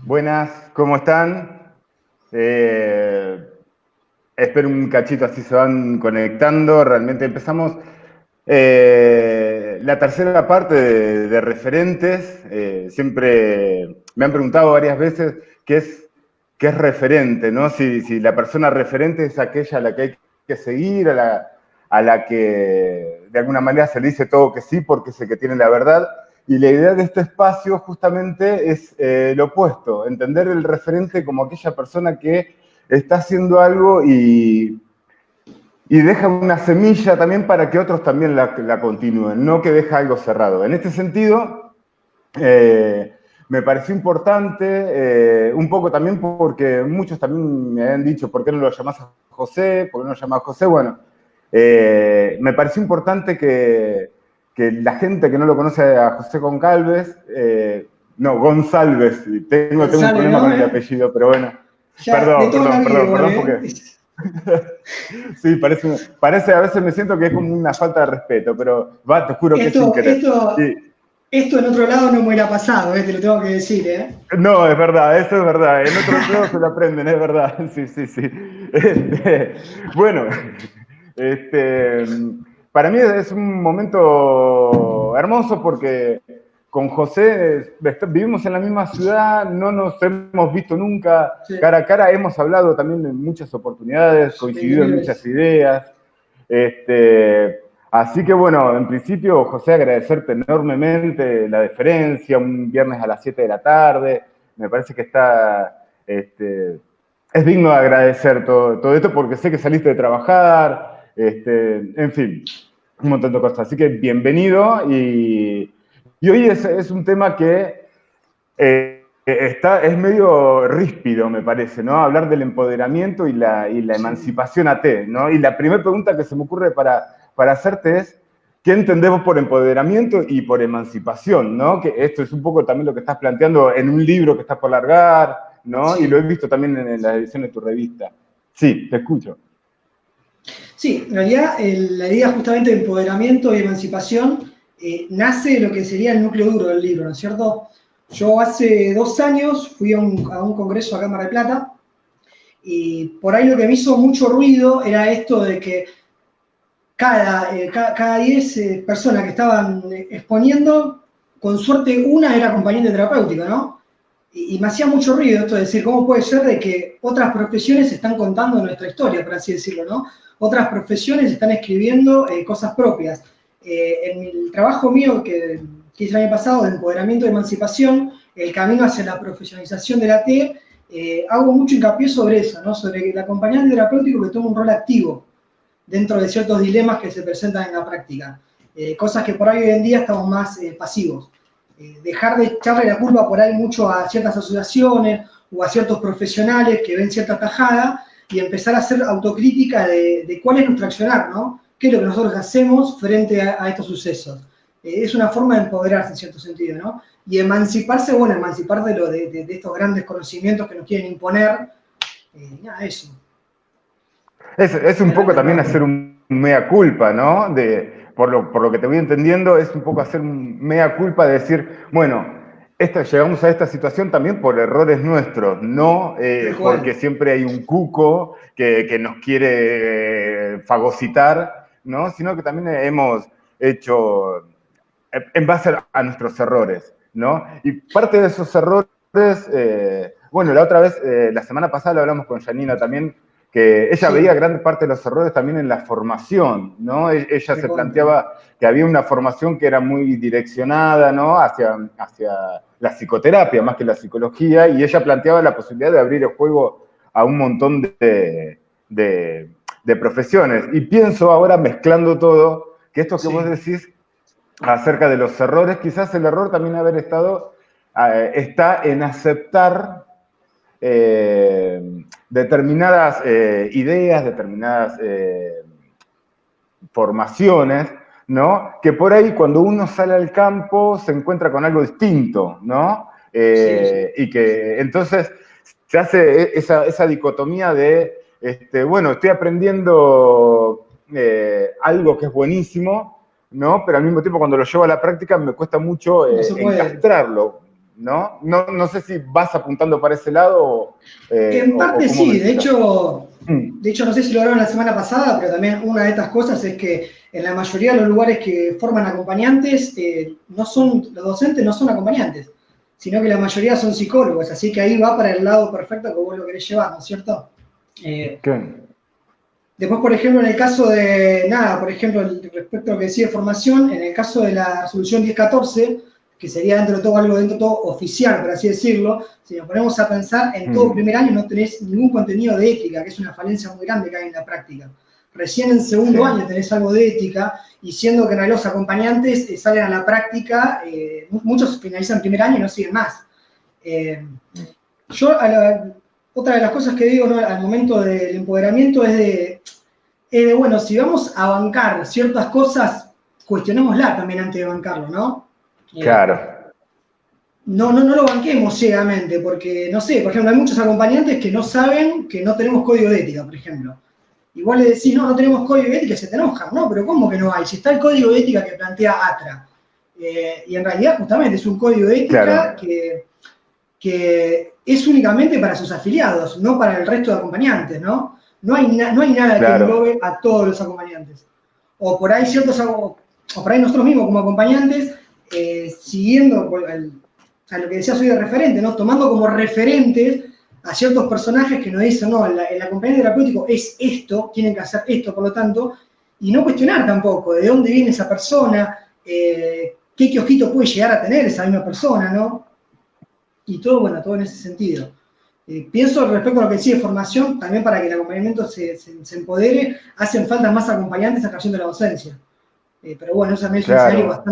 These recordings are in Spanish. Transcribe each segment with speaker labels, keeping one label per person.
Speaker 1: Buenas, ¿cómo están? Espero un cachito, así se van conectando. Realmente empezamos la tercera parte de referentes. Siempre me han preguntado varias veces qué es referente, ¿no? Si la persona referente es aquella a la que hay que seguir, a la que de alguna manera se le dice todo que sí porque es el que tiene la verdad. Y la idea de este espacio justamente es lo opuesto, entender el referente como aquella persona que está haciendo algo y deja una semilla también para que otros también la continúen, no que deja algo cerrado. En este sentido, me pareció importante, un poco también porque muchos también me han dicho, ¿por qué no lo llamás a José? ¿Por qué no lo llamás a José? Bueno, me pareció importante que la gente que no lo conoce a José Goncalves, no, González, tengo un
Speaker 2: Gonzalo,
Speaker 1: problema
Speaker 2: ¿no?
Speaker 1: con el apellido, pero bueno,
Speaker 2: Ya, de toda la vida igual,
Speaker 1: perdón,
Speaker 2: ¿eh?
Speaker 1: porque sí, parece, a veces me siento que es como una falta de respeto, pero va, te juro que es sin
Speaker 2: Esto,
Speaker 1: querer.
Speaker 2: esto,
Speaker 1: Y,
Speaker 2: esto en otro lado no me hubiera pasado, ¿eh? Te lo tengo que decir, ¿eh?
Speaker 1: no, es verdad, eso es verdad. En otros lados se lo aprenden, es verdad. Sí, sí, sí. Bueno, este, para mí es un momento hermoso porque con José vivimos en la misma ciudad, no nos hemos visto nunca
Speaker 2: Sí,
Speaker 1: cara a cara, hemos hablado también en muchas oportunidades, coincidido en muchas
Speaker 2: increíbles.
Speaker 1: ideas. Así que bueno, en principio, José, agradecerte enormemente la deferencia, un viernes a las 7 de la tarde, me parece que es digno de agradecer todo esto porque sé que saliste de trabajar, en fin, un montón de cosas. Así que bienvenido y hoy es un tema que es medio ríspido, me parece, ¿no? Hablar del empoderamiento y la
Speaker 2: Sí.
Speaker 1: emancipación AT, ¿no? Y la primera pregunta que se me ocurre para hacerte es, ¿qué entendemos por empoderamiento y por emancipación, ¿no? Que esto es un poco también lo que estás planteando en un libro que estás por largar, ¿no? Y lo he
Speaker 2: Sí.
Speaker 1: visto también en la edición de tu revista. Sí, te escucho.
Speaker 2: Sí, en realidad la idea justamente de empoderamiento y emancipación nace de lo que sería el núcleo duro del libro, ¿no es cierto? Yo hace 2 años fui a un congreso a Cámara de Plata y por ahí lo que me hizo mucho ruido era esto de que cada 10 personas que estaban exponiendo, con suerte una era acompañante terapéutica, ¿no? Y me hacía mucho ruido esto de decir, ¿cómo puede ser de que otras profesiones están contando nuestra historia, por así decirlo, ¿no? Otras profesiones están escribiendo cosas propias. En el trabajo mío que hice el año pasado de empoderamiento y emancipación, el camino hacia la profesionalización de la T, hago mucho hincapié sobre eso, ¿no? Sobre el acompañante terapéutico que toma un rol activo dentro de ciertos dilemas que se presentan en la práctica. Cosas que por ahí hoy en día estamos más pasivos. Dejar de echarle la culpa por ahí mucho a ciertas asociaciones o a ciertos profesionales que ven cierta tajada y empezar a hacer autocrítica de cuál es nuestro accionar, ¿no? ¿Qué es lo que nosotros hacemos frente a estos sucesos? Es una forma de empoderarse en cierto sentido, ¿no? Y emanciparse, bueno, emancipar de estos grandes conocimientos que nos quieren imponer, nada, eso.
Speaker 1: Es un
Speaker 2: A
Speaker 1: poco
Speaker 2: grandes
Speaker 1: también
Speaker 2: rasgos.
Speaker 1: hacer un mea culpa, ¿no? Por lo que te voy entendiendo, es un poco hacer un mea culpa de decir, bueno, llegamos a esta situación también por errores nuestros, no
Speaker 2: Tal
Speaker 1: porque
Speaker 2: cual.
Speaker 1: siempre hay un cuco que nos quiere fagocitar, ¿no? Sino que también hemos hecho en base a nuestros errores, ¿no? Y parte de esos errores, bueno, la otra vez, la semana pasada lo hablamos con Janina también, que ella veía
Speaker 2: Sí,
Speaker 1: gran parte de los errores también en la formación, ¿no? Ella se
Speaker 2: recontra.
Speaker 1: planteaba que había una formación que era muy direccionada, ¿no? Hacia la psicoterapia más que la psicología, y ella planteaba la posibilidad de abrir el juego a un montón de profesiones. Y pienso ahora, mezclando todo, que esto que vos
Speaker 2: Sí,
Speaker 1: decís acerca de los errores, quizás el error también está en aceptar determinadas ideas, determinadas formaciones, ¿no? Que por ahí cuando uno sale al campo se encuentra con algo distinto, ¿no?
Speaker 2: sí, sí.
Speaker 1: Y que entonces se hace esa dicotomía de, bueno, estoy aprendiendo algo que es buenísimo, ¿no? Pero al mismo tiempo cuando lo llevo a la práctica me cuesta mucho
Speaker 2: No se puede.
Speaker 1: encastrarlo. ¿no? No sé si vas apuntando para ese lado
Speaker 2: En
Speaker 1: o
Speaker 2: parte
Speaker 1: cómo
Speaker 2: sí,
Speaker 1: ves
Speaker 2: de
Speaker 1: esto.
Speaker 2: hecho, no sé si lo hablaron la semana pasada, pero también una de estas cosas es que en la mayoría de los lugares que forman acompañantes, los docentes no son acompañantes, sino que la mayoría son psicólogos, así que ahí va para el lado perfecto que vos lo querés llevar, ¿no es cierto? Eh,
Speaker 1: ¿Qué?
Speaker 2: Después, por ejemplo, en el caso de, por ejemplo, respecto a lo que decía de formación, en el caso de la resolución 1014, que sería dentro de todo algo dentro de todo oficial, por así decirlo, si nos ponemos a pensar, en todo primer año no tenés ningún contenido de ética, que es una falencia muy grande que hay en la práctica. Recién en segundo año tenés algo de ética, y siendo que en realidad los acompañantes salen a la práctica, muchos finalizan primer año y no siguen más. Yo, otra de las cosas que digo, ¿no?, al momento del empoderamiento bueno, si vamos a bancar ciertas cosas, cuestionémosla también antes de bancarlo, ¿no?
Speaker 1: Claro,
Speaker 2: No lo banquemos ciegamente, porque, no sé, por ejemplo, hay muchos acompañantes que no saben que no tenemos código de ética, por ejemplo. Igual le decís, no tenemos código de ética, se te enojan, ¿no? Pero ¿cómo que no hay? Si está el código de ética que plantea ATRA. Y en realidad, justamente, es un código de ética
Speaker 1: claro,
Speaker 2: que es únicamente para sus afiliados, no para el resto de acompañantes, ¿no? No hay nada que
Speaker 1: claro.
Speaker 2: englobe a todos los acompañantes. O por ahí o por ahí nosotros mismos como acompañantes, siguiendo a lo que decía soy de referente, ¿no? Tomando como referentes a ciertos personajes que nos dicen, no, el acompañante terapéutico es esto, tienen que hacer esto, por lo tanto, y no cuestionar tampoco de dónde viene esa persona, qué kiosquito puede llegar a tener esa misma persona, ¿no? Y todo, bueno, todo en ese sentido. Pienso respecto a lo que decía de formación, también para que el acompañamiento se empodere, hacen falta más acompañantes a ocasión de la docencia. Pero bueno, eso también es un escenario
Speaker 1: Claro,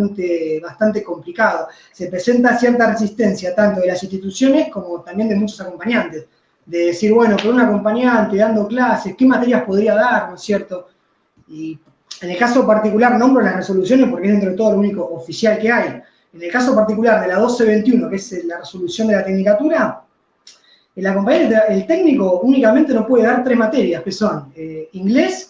Speaker 2: bastante complicado. Se presenta cierta resistencia tanto de las instituciones como también de muchos acompañantes. De decir, bueno, con un acompañante dando clases, ¿qué materias podría dar, no es cierto? Y en el caso particular nombro las resoluciones porque es dentro de todo lo único oficial que hay. En el caso particular de la 1221, que es la resolución de la tecnicatura, el acompañante, el técnico únicamente no puede dar 3 materias, que son inglés,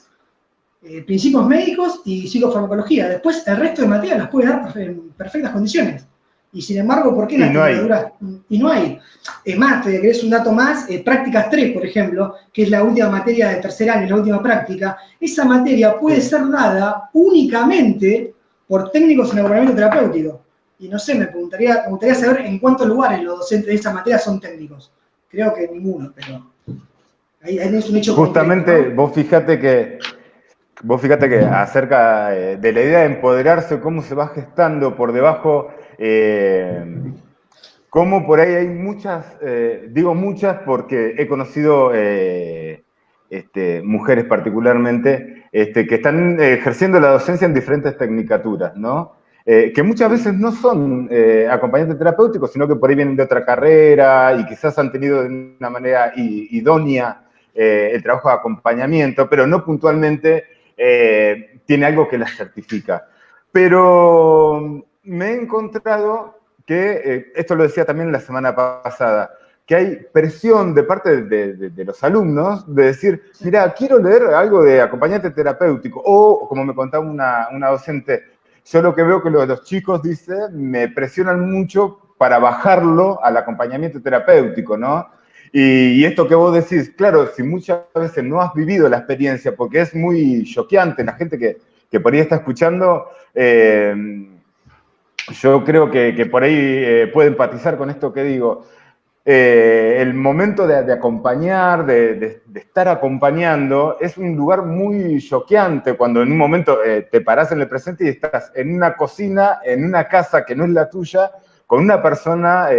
Speaker 2: principios médicos y psicofarmacología. Después, el resto de materias las puede dar en perfectas condiciones. Y sin embargo, ¿por qué en
Speaker 1: y
Speaker 2: las
Speaker 1: no hay.
Speaker 2: tecnicaturas? Y no hay. Es más, te querés un dato más, prácticas 3, por ejemplo, que es la última materia de tercer año, la última práctica, esa materia puede
Speaker 1: Sí.
Speaker 2: ser dada únicamente por técnicos en acompañamiento terapéutico. Y no sé, me gustaría saber en cuántos lugares los docentes de esa materia son técnicos. Creo que ninguno, pero ahí es un hecho concreto,
Speaker 1: Justamente
Speaker 2: ¿no?
Speaker 1: vos fíjate que acerca de la idea de empoderarse, cómo se va gestando por debajo, cómo por ahí hay muchas, digo muchas porque he conocido mujeres particularmente que están ejerciendo la docencia en diferentes tecnicaturas, ¿no? Que muchas veces no son acompañantes terapéuticos, sino que por ahí vienen de otra carrera y quizás han tenido de una manera idónea el trabajo de acompañamiento, pero no puntualmente tiene algo que las certifica. Pero me he encontrado que, esto lo decía también la semana pasada, que hay presión de parte de los alumnos de decir,
Speaker 2: Sí.
Speaker 1: mira, quiero leer algo de acompañante terapéutico, o como me contaba una docente, yo lo que veo que los chicos, dice, me presionan mucho para bajarlo al acompañamiento terapéutico, ¿no? Y esto que vos decís, claro, si muchas veces no has vivido la experiencia, porque es muy choqueante, la gente que por ahí está escuchando, yo creo que por ahí puede empatizar con esto que digo. El momento de acompañar, de estar acompañando, es un lugar muy choqueante cuando en un momento te parás en el presente y estás en una cocina, en una casa que no es la tuya, con una persona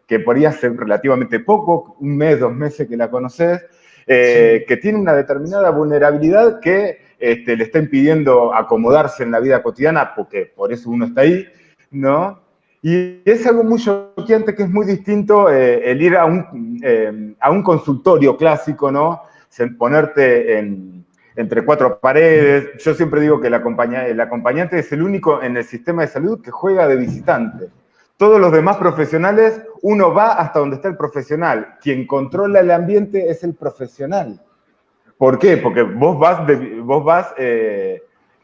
Speaker 1: que por ahí hace relativamente poco, un mes, 2 meses que la conoces,
Speaker 2: Sí.
Speaker 1: que tiene una determinada vulnerabilidad que le está impidiendo acomodarse en la vida cotidiana, porque por eso uno está ahí, ¿no? Y es algo muy choqueante que es muy distinto el ir a un consultorio clásico, ¿no? Ponerte entre cuatro paredes. Yo siempre digo que el acompañante es el único en el sistema de salud que juega de visitante. Todos los demás profesionales, uno va hasta donde está el profesional. Quien controla el ambiente es el profesional. ¿Por qué? Porque vos vas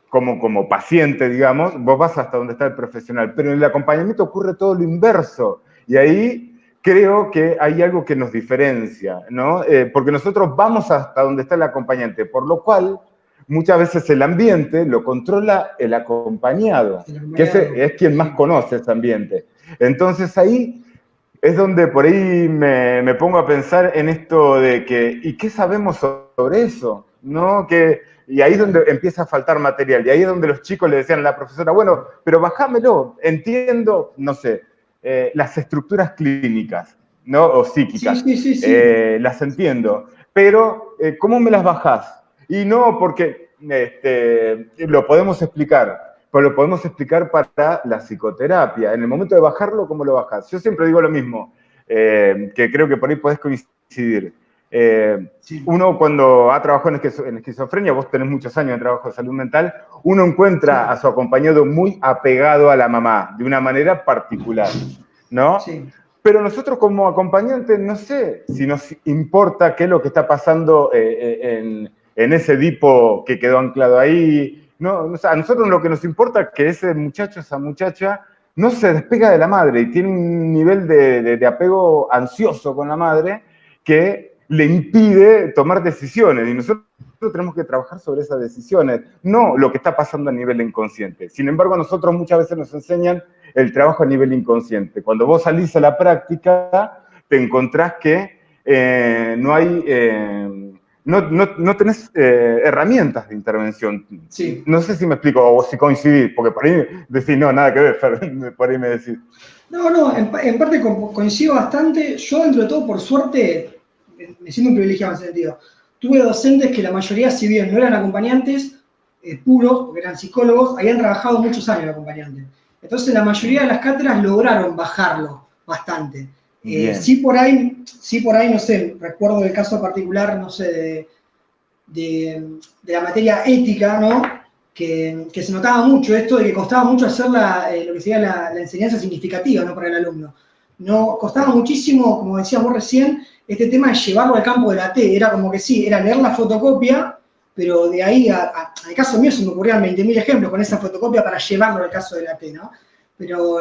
Speaker 1: como paciente, digamos, vos vas hasta donde está el profesional, pero en el acompañamiento ocurre todo lo inverso. Y ahí creo que hay algo que nos diferencia, ¿no? Porque nosotros vamos hasta donde está el acompañante, por lo cual muchas veces el ambiente lo controla el acompañado, que ese es quien más conoce ese ambiente. Entonces ahí es donde por ahí me pongo a pensar en esto de que, ¿y qué sabemos sobre eso? ¿No? Y ahí es donde empieza a faltar material, y ahí es donde los chicos le decían a la profesora, bueno, pero bajámelo, entiendo, no sé, las estructuras clínicas, ¿no? O psíquicas, las entiendo, pero ¿cómo me las bajás? Y no porque lo podemos explicar, pero lo podemos explicar para la psicoterapia. En el momento de bajarlo, ¿cómo lo bajas? Yo siempre digo lo mismo, que creo que por ahí podés coincidir. Uno cuando ha trabajado en esquizofrenia, vos tenés muchos años de trabajo de salud mental, uno encuentra a su acompañado muy apegado a la mamá, de una manera particular, ¿no?
Speaker 2: Sí.
Speaker 1: Pero nosotros como acompañantes, no sé si nos importa qué es lo que está pasando en ese Edipo que quedó anclado ahí. No, o sea, a nosotros lo que nos importa es que ese muchacho, esa muchacha, no se despega de la madre y tiene un nivel de apego ansioso con la madre que le impide tomar decisiones. Y nosotros tenemos que trabajar sobre esas decisiones, no lo que está pasando a nivel inconsciente. Sin embargo, a nosotros muchas veces nos enseñan el trabajo a nivel inconsciente. Cuando vos salís a la práctica, te encontrás que no hay, no tenés herramientas de intervención.
Speaker 2: Sí.
Speaker 1: No sé si me explico o si coincidís, porque por ahí decís, no, nada que ver, por ahí me decís.
Speaker 2: No, en parte coincido bastante. Yo, dentro de todo, por suerte, me siento un privilegiado en ese sentido. Tuve docentes que la mayoría, si bien no eran acompañantes puros, porque eran psicólogos, habían trabajado muchos años de acompañante. Entonces, la mayoría de las cátedras lograron bajarlo bastante. Sí por ahí, no sé, recuerdo el caso particular, no sé, de la materia ética, ¿no? Que se notaba mucho esto de que costaba mucho hacer lo que sería la enseñanza significativa, ¿no? Para el alumno. No, costaba muchísimo, como decíamos recién, este tema de llevarlo al campo de la T. Era como que sí, era leer la fotocopia, pero de ahí, en el caso mío se me ocurrían 20.000 ejemplos con esa fotocopia para llevarlo al caso de la T, ¿no? Pero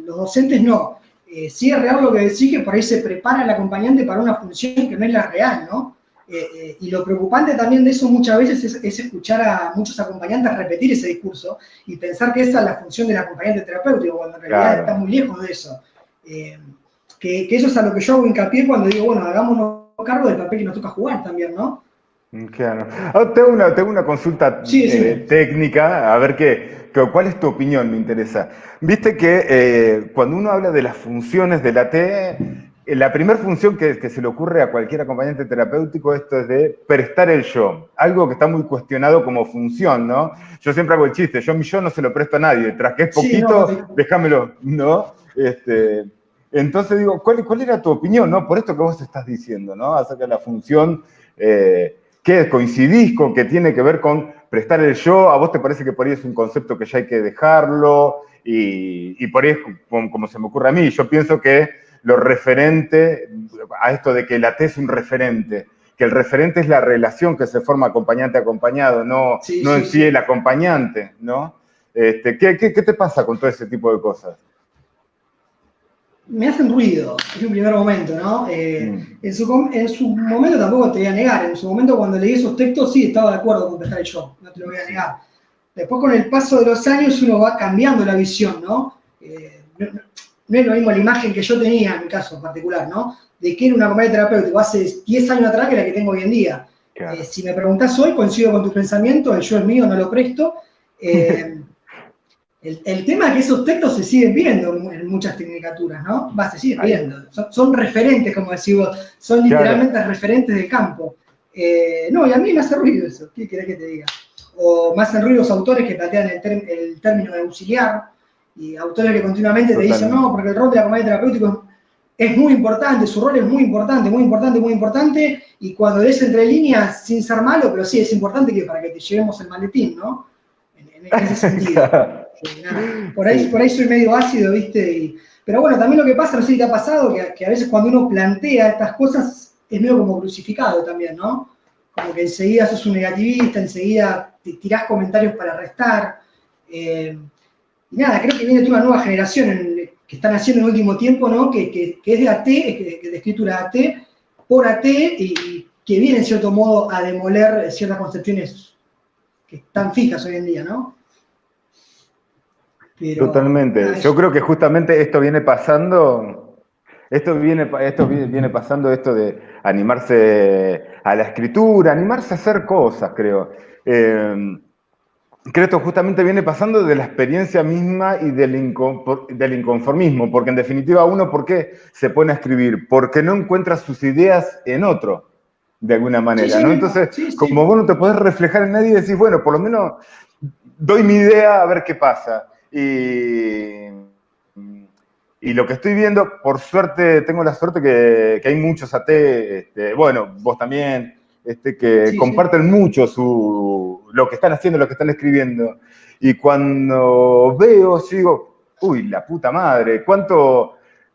Speaker 2: los docentes no. Sí es real lo que decís, que por ahí se prepara el acompañante para una función que no es la real, ¿no? Y lo preocupante también de eso muchas veces es escuchar a muchos acompañantes repetir ese discurso y pensar que esa es la función del acompañante terapéutico, cuando en realidad está muy lejos de eso. Que eso es a lo que yo hago hincapié cuando digo, bueno, hagámonos cargo del papel que nos toca jugar también, ¿no?
Speaker 1: Claro. Tengo una consulta técnica, a ver cuál es tu opinión, me interesa. Viste que cuando uno habla de las funciones de la T, la primera función que se le ocurre a cualquier acompañante terapéutico esto es de prestar el yo, algo que está muy cuestionado como función, ¿no? Yo siempre hago el chiste, mi yo no se lo presto a nadie, tras que es poquito, déjamelo, ¿no? Entonces digo, ¿cuál era tu opinión, no? Por esto que vos estás diciendo, ¿no? Acerca de la función... ¿Qué coincidís con que tiene que ver con prestar el yo? ¿A vos te parece que por ahí es un concepto que ya hay que dejarlo? Y por ahí es como se me ocurre a mí. Yo pienso que lo referente a esto de que la T es un referente, que el referente es la relación que se forma acompañante a acompañado, no en sí el acompañante, ¿no? ¿Qué te pasa con todo ese tipo de cosas?
Speaker 2: Me hacen ruido, en un primer momento, ¿no? En su momento tampoco te voy a negar, en su momento cuando leí esos textos sí estaba de acuerdo con prestar el yo, no te lo voy a negar. Después con el paso de los años uno va cambiando la visión, ¿no? No es lo mismo la imagen que yo tenía, en mi caso en particular, ¿no? De que era una acompañante terapéutico hace 10 años atrás que la que tengo hoy en día. Claro. Si me preguntás hoy, coincido con tus pensamientos, el yo es mío, no lo presto. El tema es que esos textos se siguen viendo en muchas tecnicaturas, ¿no? Se siguen viendo. Son referentes, como decís vos, son literalmente referentes del campo. No, y a mí me hace ruido eso, ¿qué querés que te diga? O me hacen ruido los autores que plantean el término de auxiliar, y autores que continuamente te dicen, no, porque el rol del acompañante terapéutico es muy importante, su rol es muy importante, muy importante, muy importante, y cuando lees entre líneas, sin ser malo, pero sí es importante que para que te llevemos el maletín, ¿no? En ese sentido. Por ahí soy medio ácido, ¿viste? Pero bueno, también lo que pasa, no sé si te ha pasado, que a veces cuando uno plantea estas cosas es medio como crucificado también, ¿no? Como que enseguida sos un negativista, enseguida te tirás comentarios para restar. Y nada, creo que viene toda una nueva generación están haciendo en el último tiempo, ¿no? Que es de AT, de escritura AT, por AT, y que viene en cierto modo a demoler ciertas concepciones que están fijas hoy en día, ¿no? Pero,
Speaker 1: Totalmente. Yo creo que justamente esto viene pasando, viene pasando esto de animarse a la escritura, animarse a hacer cosas, creo. Creo que esto justamente viene pasando de la experiencia misma y del inconformismo, porque en definitiva uno, ¿por qué se pone a escribir? Porque no encuentra sus ideas en otro, de alguna manera, ¿no? Entonces, como vos no te podés reflejar en nadie, decís, bueno, por lo menos doy mi idea a ver qué pasa. Y lo que estoy viendo, por suerte, tengo la suerte que hay muchos AT, bueno, vos también, que comparten mucho lo que están haciendo, lo que están escribiendo. Y cuando veo, yo digo, uy, la puta madre,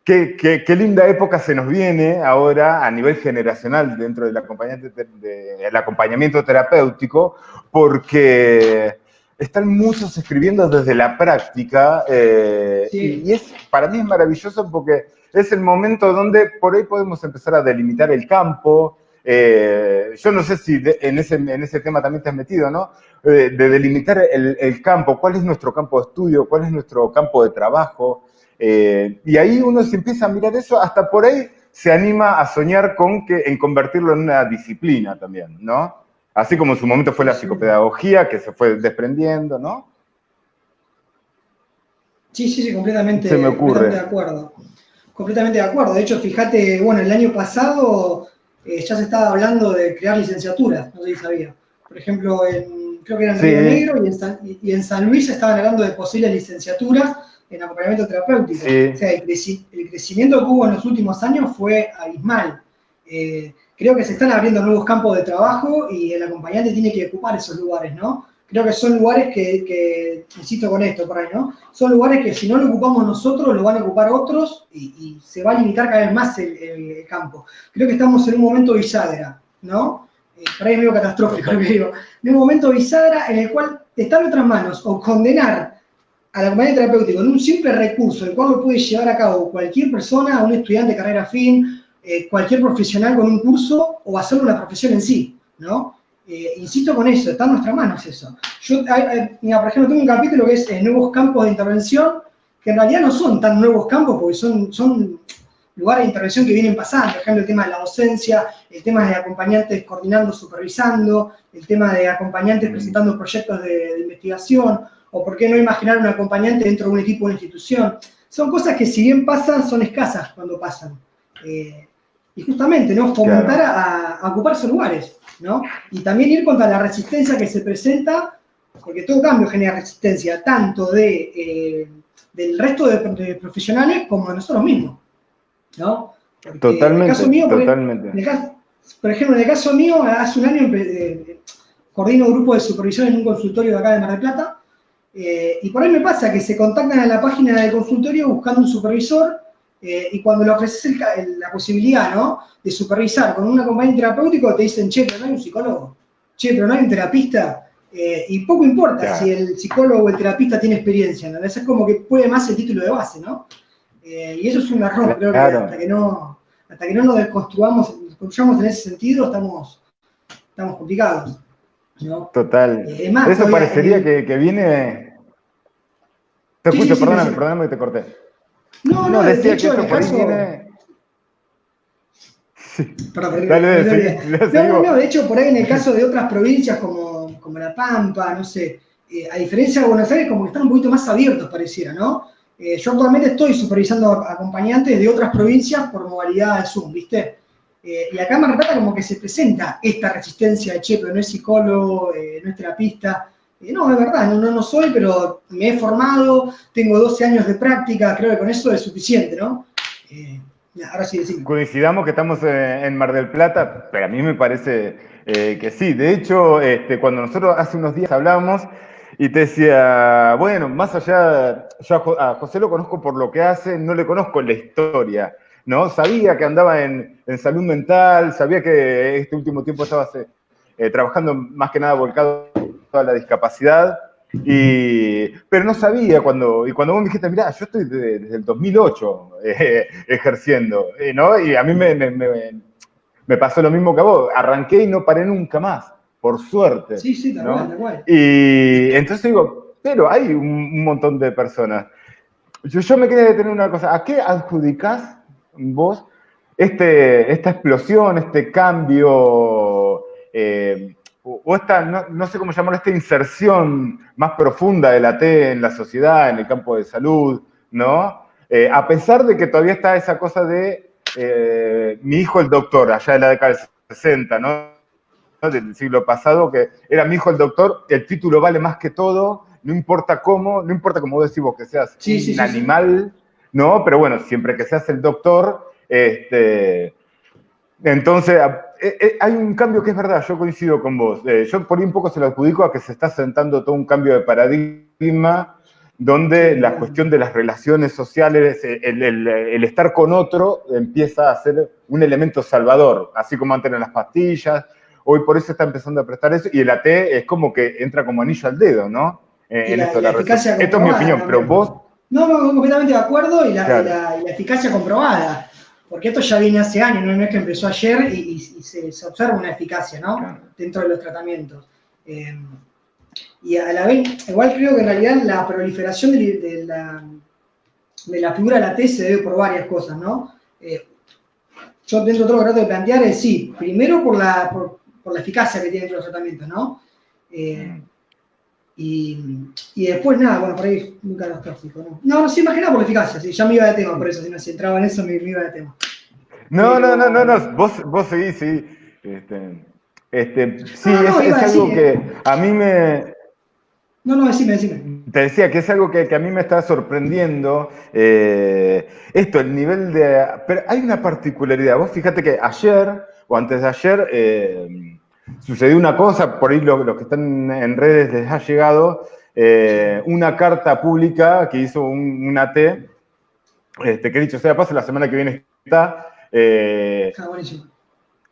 Speaker 1: qué linda época se nos viene ahora a nivel generacional dentro del acompañamiento terapéutico, porque están muchos escribiendo desde la práctica y para mí es maravilloso porque es el momento donde por ahí podemos empezar a delimitar el campo. Yo no sé si en ese tema también te has metido, ¿no? De delimitar el campo, cuál es nuestro campo de estudio, cuál es nuestro campo de trabajo. Y ahí uno se empieza a mirar eso, hasta por ahí se anima a soñar en convertirlo en una disciplina también, ¿no? Así como en su momento fue la psicopedagogía, que se fue desprendiendo, ¿no?
Speaker 2: Sí, completamente,
Speaker 1: se me ocurre.
Speaker 2: Completamente de acuerdo. Completamente de acuerdo. De hecho, fíjate, bueno, el año pasado ya se estaba hablando de crear licenciaturas, no sé si sabía. Por ejemplo, creo que era en Río Negro y en San Luis se estaban hablando de posibles licenciaturas en acompañamiento terapéutico. O sea, el crecimiento que hubo en los últimos años fue abismal. Creo que se están abriendo nuevos campos de trabajo y el acompañante tiene que ocupar esos lugares, ¿no? Creo que son lugares que insisto con esto por ahí, ¿no? Son lugares que si no lo ocupamos nosotros, lo van a ocupar otros y se va a limitar cada vez más el campo. Creo que estamos en un momento bisagra, ¿no? Por ahí es medio catastrófico lo que digo. En un momento bisagra en el cual está en otras manos o condenar al acompañante terapéutico en un simple recurso, el cual lo puede llevar a cabo cualquier persona, un estudiante de carrera afín, cualquier profesional con un curso, o hacerlo una profesión en sí, ¿no? Insisto con eso, está en nuestras manos eso. Yo, mira, por ejemplo, tengo un capítulo que es nuevos campos de intervención, que en realidad no son tan nuevos campos, porque son lugares de intervención que vienen pasando. Por ejemplo, el tema de la docencia, el tema de acompañantes coordinando, supervisando, el tema de acompañantes presentando proyectos de investigación, o por qué no imaginar un acompañante dentro de un equipo de una institución. Son cosas que si bien pasan, son escasas cuando pasan. Y justamente, ¿no? Fomentar a ocupar esos lugares, ¿no? Y también ir contra la resistencia que se presenta, porque todo cambio genera resistencia, tanto del resto de profesionales como de nosotros mismos, ¿no? Porque
Speaker 1: totalmente,
Speaker 2: en el caso mío,
Speaker 1: totalmente.
Speaker 2: Por ejemplo, en el caso mío, hace un año coordino un grupo de supervisión en un consultorio de acá de Mar del Plata, y por ahí me pasa que se contactan a la página del consultorio buscando un supervisor, y cuando le ofreces la posibilidad, ¿no?, de supervisar con un acompañante terapéutico, te dicen, che, pero no hay un psicólogo, che, pero no hay un terapista, y poco importa si el psicólogo o el terapista tiene experiencia, ¿no? Es como que puede más el título de base, ¿no? Y eso es un error, creo que hasta que no nos desconstruyamos en ese sentido, estamos complicados, ¿no?
Speaker 1: Total.
Speaker 2: Más,
Speaker 1: eso parecería que viene... Te escucho, perdóname que te corté.
Speaker 2: No,
Speaker 1: decía
Speaker 2: de hecho,
Speaker 1: que esto por ahí viene...
Speaker 2: Perdón,
Speaker 1: Dale,
Speaker 2: de hecho, por ahí en el caso de otras provincias como La Pampa, no sé, a diferencia de Buenos Aires, como que están un poquito más abiertos, pareciera, ¿no? Yo actualmente estoy supervisando acompañantes de otras provincias por modalidad de Zoom, ¿viste? Y acá en Mar del Plata como que se presenta esta resistencia de, che, pero no es psicólogo, no es terapista. No, es verdad, no soy, pero me he formado, tengo 12 años de práctica, creo que con eso es suficiente, ¿no? Ahora sí decimos.
Speaker 1: Coincidamos que estamos en Mar del Plata, pero a mí me parece que sí. De hecho, cuando nosotros hace unos días hablábamos y te decía, bueno, más allá, yo a José lo conozco por lo que hace, no le conozco la historia, ¿no? Sabía que andaba en salud mental, sabía que este último tiempo estabas trabajando más que nada volcado a la discapacidad, Pero no sabía y cuando vos me dijiste, mirá, yo estoy desde el 2008 ejerciendo, ¿no? Y a mí me pasó lo mismo que a vos, arranqué y no paré nunca más, por suerte,
Speaker 2: Sí, sí, tal cual,
Speaker 1: ¿no?
Speaker 2: tal cual.
Speaker 1: Y entonces digo, pero hay un montón de personas. Yo me quería detener una cosa, ¿a qué adjudicás vos esta explosión, este cambio, o esta, no sé cómo llamarlo, esta inserción más profunda de la T en la sociedad, en el campo de salud, ¿no? A pesar de que todavía está esa cosa de mi hijo el doctor, allá de la década del 60, ¿no? Del siglo pasado, que era mi hijo el doctor, el título vale más que todo, no importa cómo vos decís vos que seas
Speaker 2: Sí, sí,
Speaker 1: un
Speaker 2: sí, sí.
Speaker 1: animal, ¿no? Pero bueno, siempre que seas el doctor, entonces, hay un cambio que es verdad, yo coincido con vos. Yo por ahí un poco se lo adjudico a que se está sentando todo un cambio de paradigma donde
Speaker 2: Sí,
Speaker 1: la cuestión de las relaciones sociales, el estar con otro empieza a ser un elemento salvador, así como antes en las pastillas. Hoy por eso está empezando a prestar eso y el AT es como que entra como anillo al dedo, ¿no?
Speaker 2: y
Speaker 1: En esto
Speaker 2: la
Speaker 1: de la
Speaker 2: eficacia
Speaker 1: esto es mi
Speaker 2: comprobada
Speaker 1: opinión, pero
Speaker 2: también.
Speaker 1: vos,
Speaker 2: No, no, completamente de acuerdo
Speaker 1: claro,
Speaker 2: y la eficacia comprobada. Porque esto ya viene hace años, no es que empezó ayer y se observa una eficacia, ¿no?
Speaker 1: claro.
Speaker 2: Dentro de los tratamientos. Y a la vez, igual creo que en realidad la proliferación de la figura de la T se debe por varias cosas, ¿no? Yo dentro de todo lo que trato de plantear es sí, primero por la eficacia que tienen los tratamientos, ¿no? Eh,
Speaker 1: Mm.
Speaker 2: y después nada, bueno, por ahí es muy catastrófico, ¿no? No, no, sí, más que nada por la eficacia, sí, ya me iba de tema, por eso, si entraba en eso me iba de tema.
Speaker 1: No,
Speaker 2: Pero,
Speaker 1: vos seguís, sí.
Speaker 2: no, no,
Speaker 1: Sí,
Speaker 2: no, iba
Speaker 1: es
Speaker 2: a decir,
Speaker 1: algo que a mí
Speaker 2: no, no, decime, decime.
Speaker 1: te decía que es algo que a mí me está sorprendiendo. Esto, el nivel de... Pero hay una particularidad. Vos fíjate que ayer o antes de ayer sucedió una cosa, por ahí los que están en redes les ha llegado
Speaker 2: Sí,
Speaker 1: una carta pública que hizo un AT, que dicho sea paso, la semana que viene está...
Speaker 2: está buenísimo.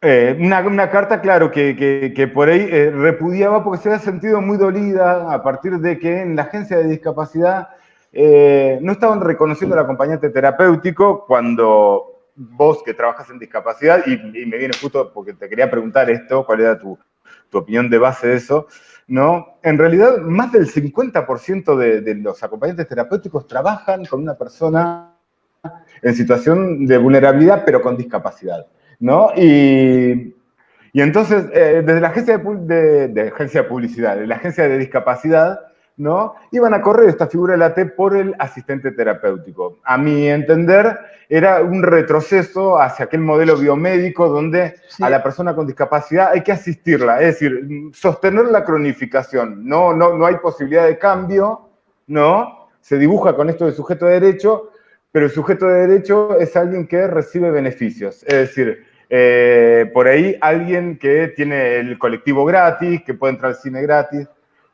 Speaker 1: Una carta, claro, que por ahí repudiaba porque se había sentido muy dolida a partir de que en la agencia de discapacidad no estaban reconociendo el acompañante terapéutico cuando vos que trabajas en discapacidad, y me viene justo porque te quería preguntar esto, cuál era tu opinión de base de eso, ¿no? En realidad, más del 50% de los acompañantes terapéuticos trabajan con una persona en situación de vulnerabilidad, pero con discapacidad, ¿no? Y entonces, desde la agencia agencia de publicidad, de la agencia de discapacidad, ¿no? Iban a correr esta figura de la T por el asistente terapéutico. A mi entender, era un retroceso hacia aquel modelo biomédico donde a la
Speaker 2: Sí,
Speaker 1: persona con discapacidad hay que asistirla, es decir, sostener la cronificación. No hay posibilidad de cambio, ¿no? Se dibuja con esto de sujeto de derecho, pero el sujeto de derecho es alguien que recibe beneficios. Es decir, por ahí alguien que tiene el colectivo gratis, que puede entrar al cine gratis,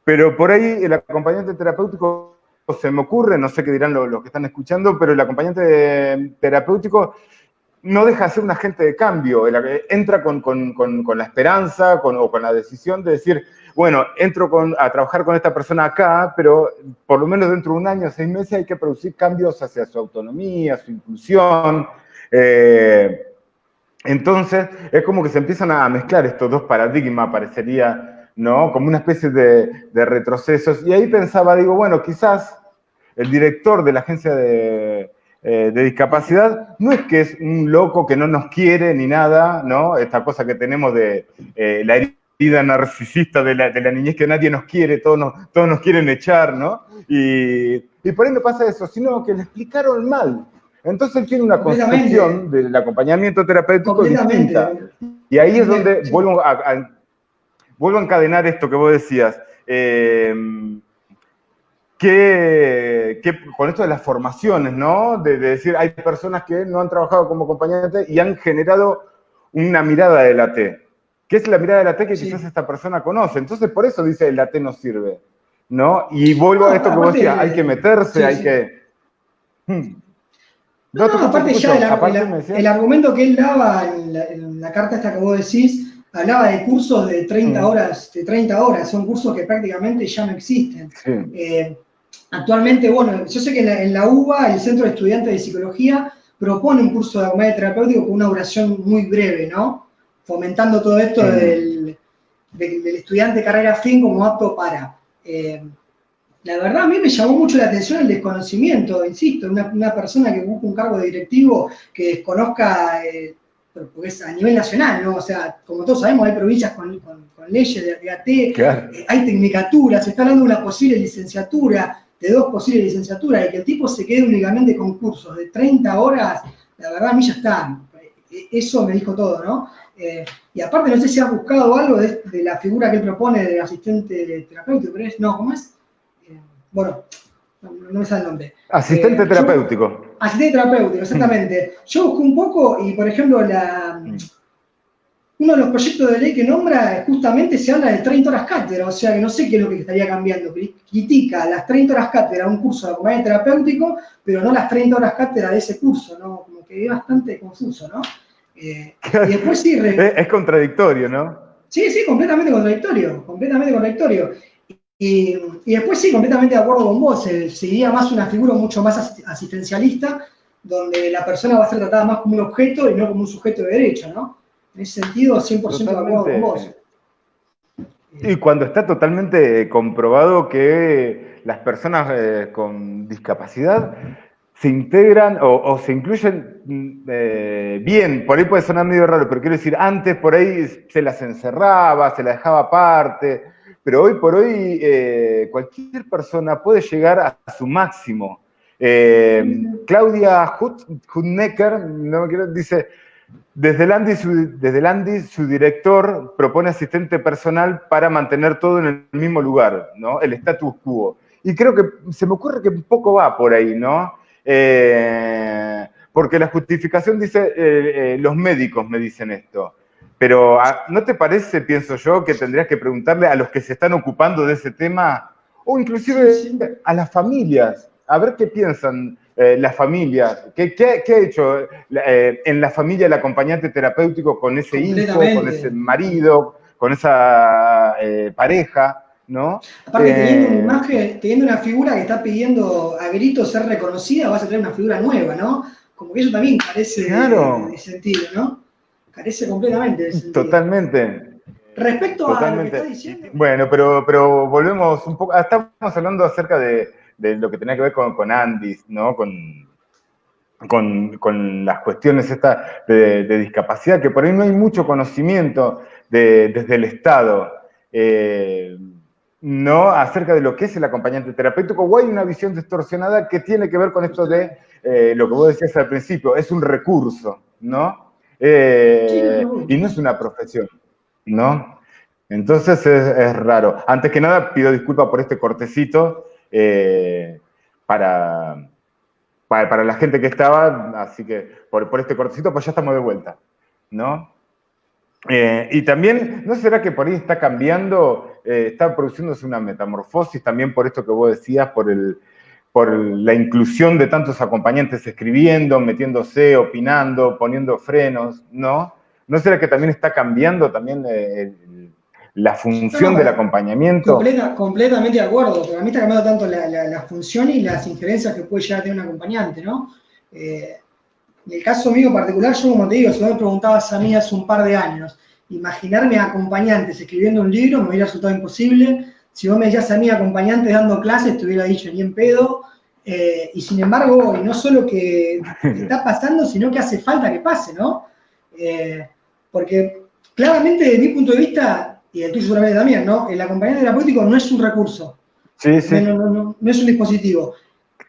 Speaker 1: pero por ahí el acompañante terapéutico se me ocurre, no sé qué dirán los que están escuchando, pero el acompañante terapéutico no deja de ser un agente de cambio, entra con la esperanza o con la decisión de decir, bueno, entro a trabajar con esta persona acá, pero por lo menos dentro de un año, 6 meses, hay que producir cambios hacia su autonomía, su inclusión. Entonces, es como que se empiezan a mezclar estos dos paradigmas, parecería, ¿no? Como una especie de retrocesos. Y ahí pensaba, digo, bueno, quizás el director de la agencia de discapacidad no es que es un loco que no nos quiere ni nada, ¿no? Esta cosa que tenemos de la herida narcisista de la niñez, que nadie nos quiere, todos nos quieren echar, ¿no? Y por ahí no pasa eso, sino que le explicaron mal. Entonces él tiene una concepción
Speaker 2: completamente,
Speaker 1: del acompañamiento terapéutico distinta.
Speaker 2: completamente,
Speaker 1: Y ahí es donde
Speaker 2: sí.
Speaker 1: vuelvo a encadenar esto que vos decías. Con esto de las formaciones, ¿no? De decir, hay personas que no han trabajado como acompañantes y han generado una mirada de la T. ¿Qué es la mirada de la T que quizás
Speaker 2: Sí.
Speaker 1: esta persona conoce? Entonces, por eso dice, la T no sirve, ¿no? Y vuelvo
Speaker 2: No,
Speaker 1: a esto que vos decías, hay que
Speaker 2: aparte,
Speaker 1: meterse,
Speaker 2: sí,
Speaker 1: hay
Speaker 2: sí.
Speaker 1: que... Hmm.
Speaker 2: No,
Speaker 1: No, te
Speaker 2: no,
Speaker 1: escucho, te
Speaker 2: aparte ya
Speaker 1: escucho. Aparte me
Speaker 2: el
Speaker 1: decías...
Speaker 2: argumento que él daba en la carta esta que vos decís, hablaba de cursos de 30 horas, son cursos que prácticamente ya no existen.
Speaker 1: Sí.
Speaker 2: Actualmente, bueno, yo sé que en la UBA, el Centro de Estudiantes de Psicología, propone un curso de acompañamiento terapéutico con una duración muy breve, ¿no? Fomentando todo esto del estudiante de carrera fin como apto para. La verdad, a mí me llamó mucho la atención el desconocimiento, insisto, una persona que busca un cargo de directivo que desconozca, porque es a nivel nacional, ¿no? O sea, como todos sabemos, hay provincias con leyes de AT,
Speaker 1: Claro.
Speaker 2: hay tecnicaturas, se está hablando de una posible licenciatura, de 2 posibles licenciaturas, y que el tipo se quede únicamente con cursos de 30 horas, la verdad a mí ya está. Eso me dijo todo, ¿no? Y aparte, no sé si has buscado algo de la figura que él propone de asistente terapéutico, pero no, ¿cómo es? Bueno, no me sale el nombre.
Speaker 1: Asistente terapéutico.
Speaker 2: Asistente terapéutico, exactamente. Yo busqué un poco y, por ejemplo, uno de los proyectos de ley que nombra, justamente se habla de 30 horas cátedra, o sea que no sé qué es lo que estaría cambiando. Critica las 30 horas cátedra, un curso de acompañamiento terapéutico, pero no las 30 horas cátedra de ese curso, ¿no? Como que es bastante confuso, ¿no? Y después sí...
Speaker 1: Es contradictorio, ¿no?
Speaker 2: Sí, completamente contradictorio, completamente contradictorio. Y después sí, completamente de acuerdo con vos, sería más una figura mucho más asistencialista, donde la persona va a ser tratada más como un objeto y no como un sujeto de derecho, ¿no? En ese sentido, 100% de acuerdo con vos.
Speaker 1: Y cuando está totalmente comprobado que las personas con discapacidad se integran o se incluyen bien, por ahí puede sonar medio raro, pero quiero decir, antes por ahí se las encerraba, se las dejaba aparte, pero hoy por hoy cualquier persona puede llegar a su máximo. Claudia Hutnecker, no me quiero, dice, desde el Andy, su director propone asistente personal para mantener todo en el mismo lugar, ¿no? El status quo. Y creo que se me ocurre que un poco va por ahí, ¿no? Porque la justificación dice, los médicos me dicen esto. Pero ¿no te parece, pienso yo, que tendrías que preguntarle a los que se están ocupando de ese tema, o inclusive a las familias, a ver qué piensan las familias? ¿Qué ha hecho en la familia el acompañante terapéutico con ese hijo, con ese marido, con esa pareja? ¿No?
Speaker 2: Aparte, teniendo una imagen, teniendo una figura que está pidiendo a gritos ser reconocida, vas a tener una figura nueva, ¿no? Como que eso también carece de sentido, ¿no? Carece completamente de sentido.
Speaker 1: Totalmente.
Speaker 2: Respecto a lo que estás diciendo...
Speaker 1: Bueno, pero volvemos un poco... Estamos hablando acerca de lo que tenía que ver con Andy, ¿no? Con las cuestiones estas de discapacidad, que por ahí no hay mucho conocimiento desde el Estado, ¿no? Acerca de lo que es el acompañante terapéutico, o hay una visión distorsionada que tiene que ver con esto de lo que vos decías al principio, es un recurso, ¿no? Y no es una profesión, ¿no? Entonces es raro. Antes que nada, pido disculpas por este cortecito para la gente que estaba, así que por este cortecito, pues ya estamos de vuelta, ¿no? Y también, ¿no será que por ahí está cambiando, está produciéndose una metamorfosis también por esto que vos decías, por la inclusión de tantos acompañantes escribiendo, metiéndose, opinando, poniendo frenos, ¿no? ¿No será que también está cambiando también la función del acompañamiento?
Speaker 2: Completamente de acuerdo, porque a mí está cambiando tanto la función y las injerencias que puede llegar a tener un acompañante, ¿no? En el caso mío en particular, yo como te digo, si vos me preguntabas a mí hace un par de años, imaginarme a acompañantes escribiendo un libro me hubiera resultado imposible. Si vos me decías a mí acompañantes dando clases, te hubiera dicho ni en pedo. Y sin embargo, hoy no solo que está pasando, sino que hace falta que pase, ¿no? Porque claramente, desde mi punto de vista, y el tuyo seguramente también, ¿no? El acompañante terapéutico no es un recurso.
Speaker 1: Sí, sí.
Speaker 2: No es un dispositivo.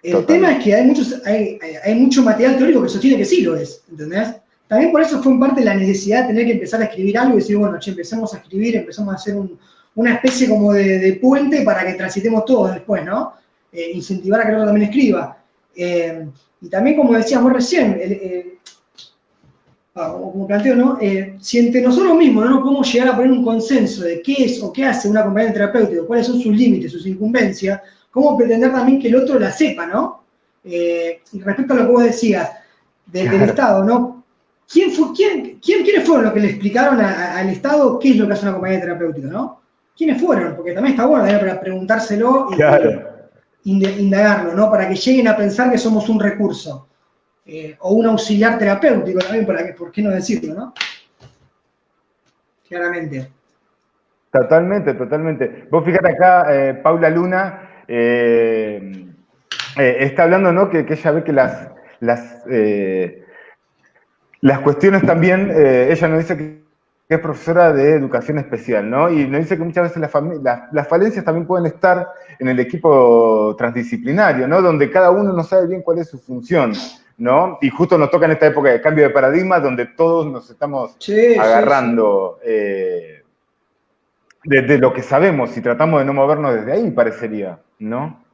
Speaker 2: El tema es que hay mucho material teórico que sostiene que sí lo es, ¿entendés? También por eso fue en parte la necesidad de tener que empezar a escribir algo y decir, bueno, empezamos a escribir, empezamos a hacer una especie como de puente para que transitemos todos después, ¿no? Incentivar a que el otro también escriba. Y también, como decíamos recién, como planteo, ¿no? Si entre nosotros mismos no nos podemos llegar a poner un consenso de qué es o qué hace un acompañante terapéutico, cuáles son sus límites, sus incumbencias, cómo pretender también que el otro la sepa, ¿no? Y respecto a lo que vos decías del Estado, ¿no? ¿Quiénes fueron los que le explicaron al Estado qué es lo que hace una compañía terapéutica, ¿no? ¿Quiénes fueron? Porque también está bueno para preguntárselo
Speaker 1: Claro.
Speaker 2: y indagarlo, ¿no? Para que lleguen a pensar que somos un recurso o un auxiliar terapéutico también, ¿por qué no decirlo, no? Claramente.
Speaker 1: Totalmente, totalmente. Vos fíjate acá, Paula Luna está hablando, ¿no? Que ella ve que las cuestiones también, ella nos dice que es profesora de educación especial, ¿no? Y nos dice que muchas veces las falencias también pueden estar en el equipo transdisciplinario, ¿no? Donde cada uno no sabe bien cuál es su función, ¿no? Y justo nos toca en esta época de cambio de paradigma donde todos nos estamos agarrando de lo que sabemos y tratamos de no movernos desde ahí, parecería, ¿no?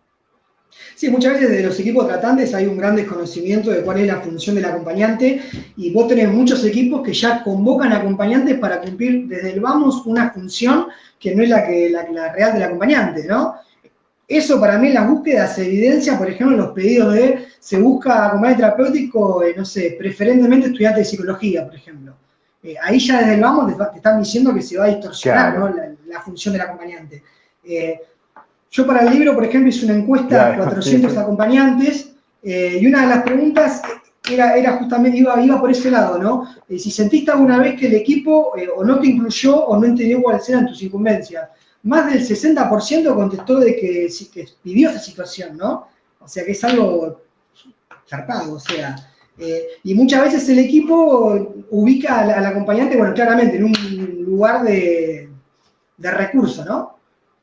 Speaker 2: Sí, muchas veces de los equipos tratantes hay un gran desconocimiento de cuál es la función del acompañante y vos tenés muchos equipos que ya convocan acompañantes para cumplir desde el vamos una función que no es la real del acompañante, ¿no? Eso para mí en las búsquedas se evidencia, por ejemplo, en los pedidos se busca acompañante terapéutico, no sé, preferentemente estudiante de psicología, por ejemplo. Ahí ya desde el vamos te están diciendo que se va a distorsionar,
Speaker 1: Claro.
Speaker 2: ¿no? La función del acompañante. Yo para el libro, por ejemplo, hice una encuesta a 400 acompañantes y una de las preguntas era justamente, iba por ese lado, ¿no? Si sentiste alguna vez que el equipo o no te incluyó o no entendió cuáles eran tus incumbencias. Más del 60% contestó de que vivió esa situación, ¿no? O sea, que es algo zarpado, o sea. Y muchas veces el equipo ubica al acompañante, bueno, claramente en un lugar de recurso, ¿no?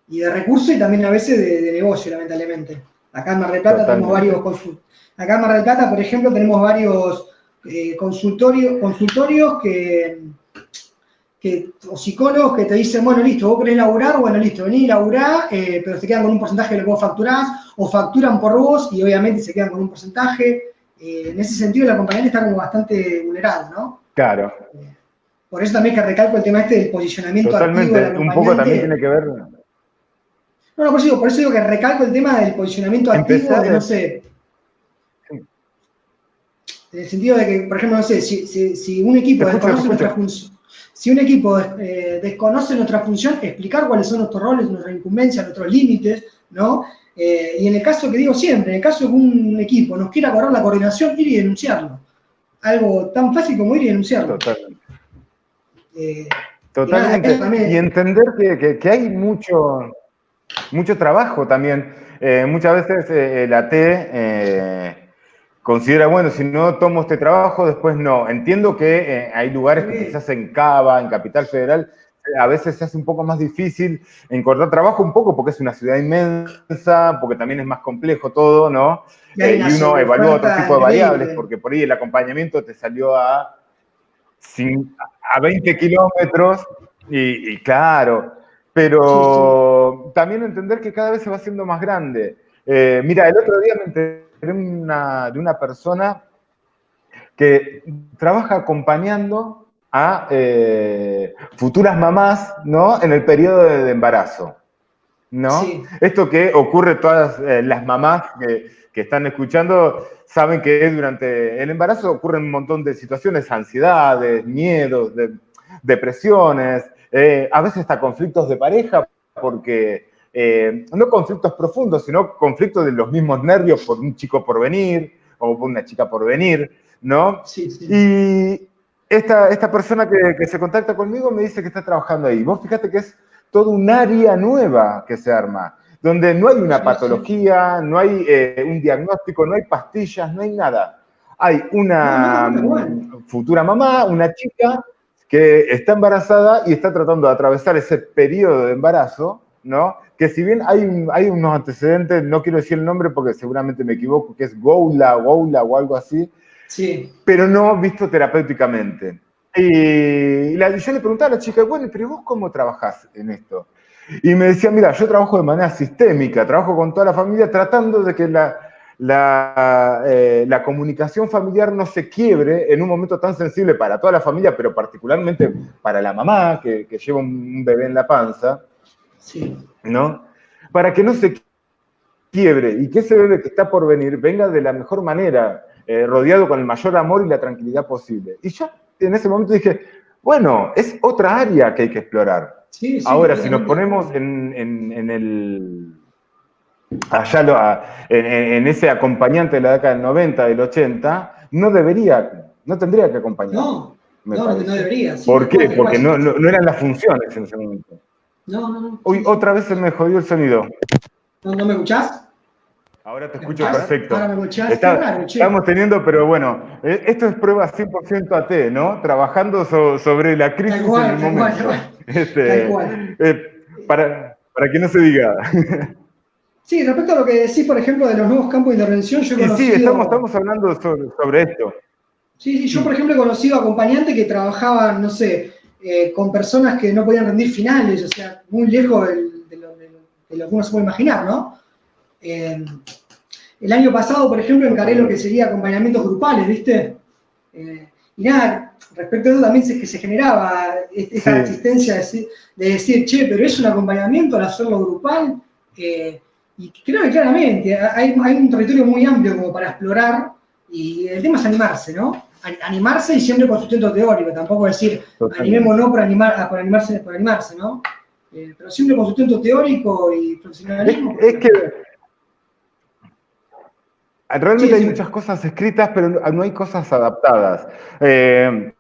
Speaker 2: Y de recursos y también a veces de negocio, lamentablemente. Acá en Mar del Plata tenemos varios acá en Mar del Plata, por ejemplo, tenemos varios consultorios o psicólogos que te dicen, bueno, listo, vos querés laburar, bueno, listo, vení a laburar, pero se quedan con un porcentaje de lo que vos facturás, o facturan por vos y obviamente se quedan con un porcentaje. En ese sentido, el acompañante está como bastante vulnerado, ¿no?
Speaker 1: Claro.
Speaker 2: Por eso también que recalco el tema del posicionamiento activo del
Speaker 1: Totalmente. Un poco también
Speaker 2: acompañante.
Speaker 1: tiene que ver.
Speaker 2: No, por eso digo que recalco el tema del posicionamiento activo de, no sé, en el sentido de que, por ejemplo, no sé, si un equipo desconoce nuestra función, si un equipo desconoce nuestra función, explicar cuáles son nuestros roles, nuestras incumbencias, nuestros límites, ¿no? Y en el caso que digo siempre, en el caso de que un equipo nos quiera cobrar la coordinación, ir y denunciarlo. Algo tan fácil como ir y denunciarlo.
Speaker 1: Totalmente.
Speaker 2: Totalmente.
Speaker 1: Y, nada, y entender que hay mucho trabajo también. Muchas veces la T considera, bueno, si no tomo este trabajo, después no. Entiendo que hay lugares que quizás en Cava, en Capital Federal, a veces se hace un poco más difícil encontrar trabajo, un poco porque es una ciudad inmensa, porque también es más complejo todo, ¿no? Y uno evalúa otro tipo de variables, porque por ahí el acompañamiento te salió a 20 kilómetros y claro, pero también entender que cada vez se va haciendo más grande. Mira, el otro día me enteré de una persona que trabaja acompañando a futuras mamás, ¿no? En el periodo de embarazo, ¿no? Sí. Esto que ocurre todas las mamás que están escuchando saben que durante el embarazo ocurren un montón de situaciones, ansiedades, miedos, depresiones, a veces hasta conflictos de pareja, porque no conflictos profundos, sino conflictos de los mismos nervios por un chico por venir o por una chica por venir, ¿no?
Speaker 2: Sí, sí.
Speaker 1: Y esta persona que se contacta conmigo me dice que está trabajando ahí. Vos fíjate que es todo un área nueva que se arma, donde no hay una patología, no hay un diagnóstico, no hay pastillas, no hay nada. Hay una futura mamá, una chica que está embarazada y está tratando de atravesar ese periodo de embarazo, ¿no? Que si bien hay unos antecedentes, no quiero decir el nombre porque seguramente me equivoco, que es Goula o algo así,
Speaker 2: sí.
Speaker 1: Pero no visto terapéuticamente. Y yo le preguntaba a la chica, bueno, pero vos cómo trabajás en esto? Y me decía, mira, yo trabajo de manera sistémica, trabajo con toda la familia tratando de que la comunicación familiar no se quiebre en un momento tan sensible para toda la familia, pero particularmente para la mamá que lleva un bebé en la panza,
Speaker 2: sí.
Speaker 1: ¿no? Para que no se quiebre y que ese bebé que está por venir venga de la mejor manera, rodeado con el mayor amor y la tranquilidad posible. Y yo en ese momento dije, bueno, es otra área que hay que explorar.
Speaker 2: Sí, sí,
Speaker 1: Ahora, si nos
Speaker 2: completamente.
Speaker 1: ponemos en ese acompañante de la década del 90, del 80, no tendría que acompañarlo,
Speaker 2: No,
Speaker 1: me
Speaker 2: no, no
Speaker 1: parece.
Speaker 2: debería, sí,
Speaker 1: ¿Por qué?
Speaker 2: tal cual,
Speaker 1: Porque
Speaker 2: sí.
Speaker 1: no eran las funciones en ese momento.
Speaker 2: No,
Speaker 1: Uy,
Speaker 2: sí, sí.
Speaker 1: otra vez se me jodió el sonido.
Speaker 2: ¿No me escuchás?
Speaker 1: Ahora te
Speaker 2: ¿Me
Speaker 1: escucho
Speaker 2: escuchás? Ahora
Speaker 1: perfecto.
Speaker 2: me escuchás, qué raro, che.
Speaker 1: Estamos teniendo, pero bueno, esto es prueba 100% AT, ¿no? Trabajando sobre la
Speaker 2: Tal
Speaker 1: crisis en el
Speaker 2: cual, tal cual, tal
Speaker 1: momento.
Speaker 2: cual. Tal cual.
Speaker 1: Para que no se diga.
Speaker 2: Sí, respecto a lo que decís, por ejemplo, de los nuevos campos de intervención, yo he
Speaker 1: Y sí,
Speaker 2: conocido,
Speaker 1: estamos hablando sobre esto.
Speaker 2: sí, sí, yo por ejemplo he conocido acompañantes que trabajaban, no sé, con personas que no podían rendir finales, o sea, muy lejos de lo que uno se puede imaginar, ¿no? Eh, el año pasado, por ejemplo, encaré lo que
Speaker 1: Totalmente.
Speaker 2: sería acompañamientos grupales, ¿viste? Y nada, respecto a eso también que se generaba esta
Speaker 1: Sí,
Speaker 2: existencia de decir, che, pero es un acompañamiento al hacerlo grupal. Y creo que claramente hay un territorio muy amplio como para explorar y el tema es animarse, ¿no? Animarse y siempre con sustento teórico, tampoco decir
Speaker 1: totalmente.
Speaker 2: animémonos por animarse, ¿no? Pero siempre con sustento teórico y profesionalismo,
Speaker 1: Es
Speaker 2: porque
Speaker 1: que
Speaker 2: sí,
Speaker 1: realmente hay
Speaker 2: decime.
Speaker 1: muchas cosas escritas, pero no hay cosas adaptadas. Eh,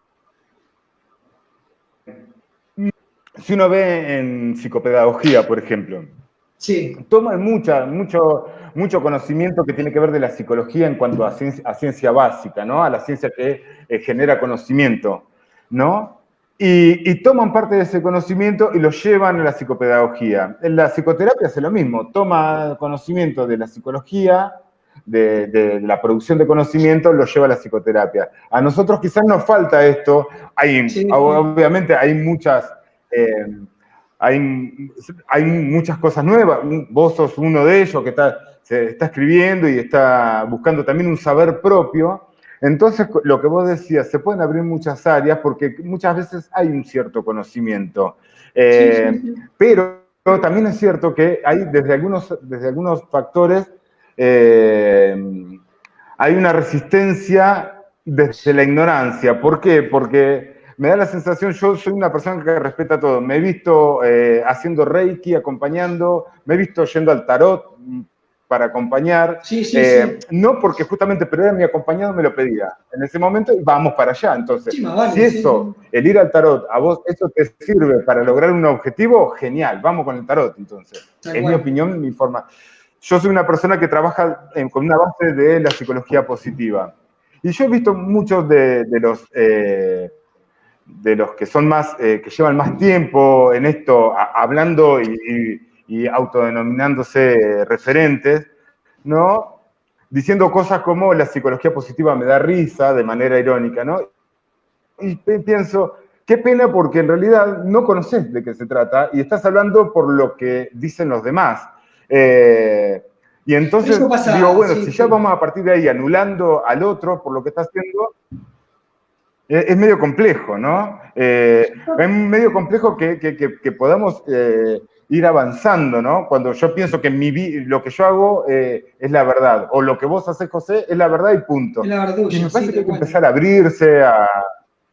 Speaker 1: si uno ve en psicopedagogía, por ejemplo,
Speaker 2: Sí,
Speaker 1: toman mucho conocimiento que tiene que ver de la psicología en cuanto a ciencia básica, ¿no? A la ciencia que genera conocimiento, ¿no? Y toman parte de ese conocimiento y lo llevan a la psicopedagogía. En la psicoterapia hace lo mismo, toma conocimiento de la psicología, de la producción de conocimiento, lo lleva a la psicoterapia. A nosotros quizás nos falta esto,
Speaker 2: sí, sí.
Speaker 1: obviamente hay muchas... hay muchas cosas nuevas. Vos sos uno de ellos que se está escribiendo y está buscando también un saber propio. Entonces, lo que vos decías, se pueden abrir muchas áreas porque muchas veces hay un cierto conocimiento.
Speaker 2: Sí, sí, sí.
Speaker 1: Pero también es cierto que hay desde algunos factores eh, hay una resistencia desde la ignorancia. ¿Por qué? Porque me da la sensación, yo soy una persona que respeta todo. Me he visto haciendo Reiki, acompañando, me he visto yendo al tarot para acompañar.
Speaker 2: Sí, sí, sí.
Speaker 1: No porque justamente, pero era mi acompañado, me lo pedía en ese momento y vamos para allá. Entonces,
Speaker 2: Sí, más
Speaker 1: si
Speaker 2: vale, sí, sí.
Speaker 1: eso, el ir al tarot, a vos, eso te sirve para lograr un objetivo, genial, vamos con el tarot. Entonces,
Speaker 2: Tal
Speaker 1: es mi
Speaker 2: cual.
Speaker 1: opinión, mi forma. Yo soy una persona que trabaja con una base de la psicología positiva. Y yo he visto muchos de los que son más, que llevan más tiempo en esto, hablando y autodenominándose referentes, ¿no? Diciendo cosas como la psicología positiva me da risa, de manera irónica, ¿no? Y pienso, qué pena porque en realidad no conoces de qué se trata y estás hablando por lo que dicen los demás. Y
Speaker 2: Pero eso
Speaker 1: entonces digo,
Speaker 2: pasa,
Speaker 1: bueno,
Speaker 2: sí,
Speaker 1: si ya
Speaker 2: sí.
Speaker 1: vamos a partir de ahí anulando al otro por lo que está haciendo, es medio complejo, ¿no? Es medio complejo que podamos ir avanzando, ¿no? Cuando yo pienso que lo que yo hago es la verdad, o lo que vos haces, José, es la verdad y
Speaker 2: Es
Speaker 1: punto.
Speaker 2: la
Speaker 1: Y
Speaker 2: verdulla,
Speaker 1: me
Speaker 2: sí,
Speaker 1: parece que
Speaker 2: tal
Speaker 1: hay que
Speaker 2: cual, tal
Speaker 1: empezar a
Speaker 2: cual.
Speaker 1: abrirse,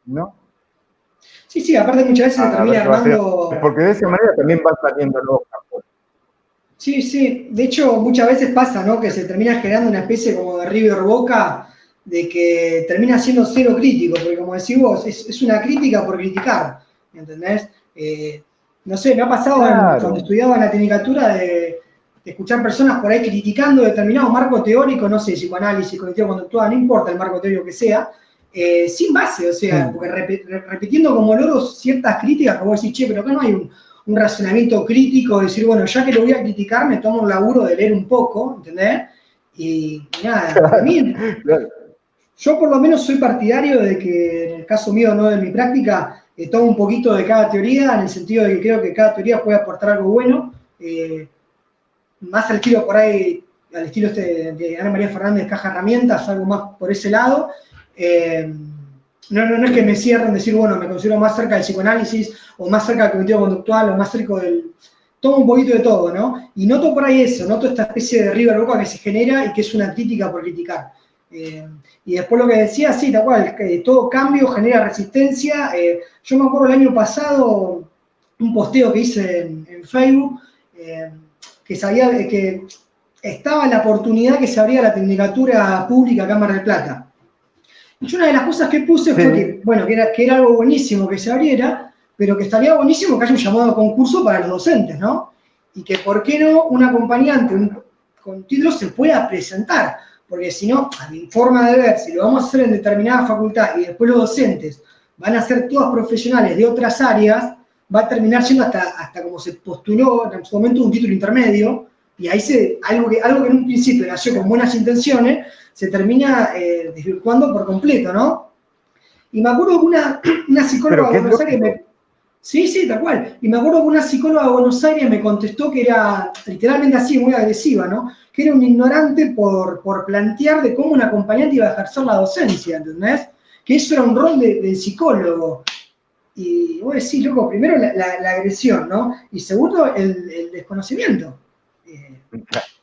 Speaker 1: ¿no?
Speaker 2: Sí, sí, aparte muchas veces se
Speaker 1: A
Speaker 2: termina
Speaker 1: ver qué va a ser.
Speaker 2: armando.
Speaker 1: Porque de esa manera también van saliendo nuevos campos.
Speaker 2: Sí, sí. De hecho, muchas veces pasa, ¿no? Que se termina generando una especie como de River Boca, de que termina siendo cero crítico, porque como decís vos, es una crítica por criticar, ¿entendés? No sé, me ha pasado cuando
Speaker 1: Claro.
Speaker 2: estudiaba en la tecnicatura de escuchar personas por ahí criticando determinado marco teórico, no sé, psicoanálisis, cognitivo conductual, no importa el marco teórico que sea, sin base, o sea, porque repitiendo como loros ciertas críticas que vos decís, che, pero acá no hay un razonamiento crítico, decir, bueno, ya que lo voy a criticar, me tomo un laburo de leer un poco, ¿entendés? Y nada, para
Speaker 1: Claro,
Speaker 2: mí,
Speaker 1: claro.
Speaker 2: yo por lo menos soy partidario de que, en el caso mío, no de mi práctica, tomo un poquito de cada teoría, en el sentido de que creo que cada teoría puede aportar algo bueno, más al estilo por ahí, al estilo de Ana María Fernández, Caja Herramientas, algo más por ese lado. No es que me cierren decir, bueno, me considero más cerca del psicoanálisis, o más cerca del cognitivo conductual, o más cerca del... Tomo un poquito de todo, ¿no? Y noto por ahí eso, noto esta especie de River Boca que se genera y que es una crítica por criticar. Y después lo que decía, sí, tal cual, que todo cambio genera resistencia. Yo me acuerdo el año pasado, un posteo que hice en Facebook, que sabía que estaba la oportunidad que se abría la Tecnicatura Pública acá en Mar del Plata. Y una de las cosas que puse fue que, bueno, que era algo buenísimo que se abriera, pero que estaría buenísimo que haya un llamado a concurso para los docentes, ¿no? Y que, ¿por qué no un acompañante con título se pueda presentar? Porque si no, a mi forma de ver, si lo vamos a hacer en determinada facultad y después los docentes van a ser todos profesionales de otras áreas, va a terminar siendo hasta como se postuló en su momento un título intermedio, y ahí algo que en un principio nació con buenas intenciones, se termina desvirtuando por completo, ¿no? Y me acuerdo que una psicóloga de Buenos Aires Sí, tal cual. Y me acuerdo que una psicóloga de Buenos Aires me contestó que era literalmente así, muy agresiva, ¿no? Que era un ignorante por plantear de cómo un acompañante iba a ejercer la docencia, ¿entendés? Que eso era un rol del psicólogo. Y vos decís, loco, primero la agresión, ¿no? Y segundo, el desconocimiento.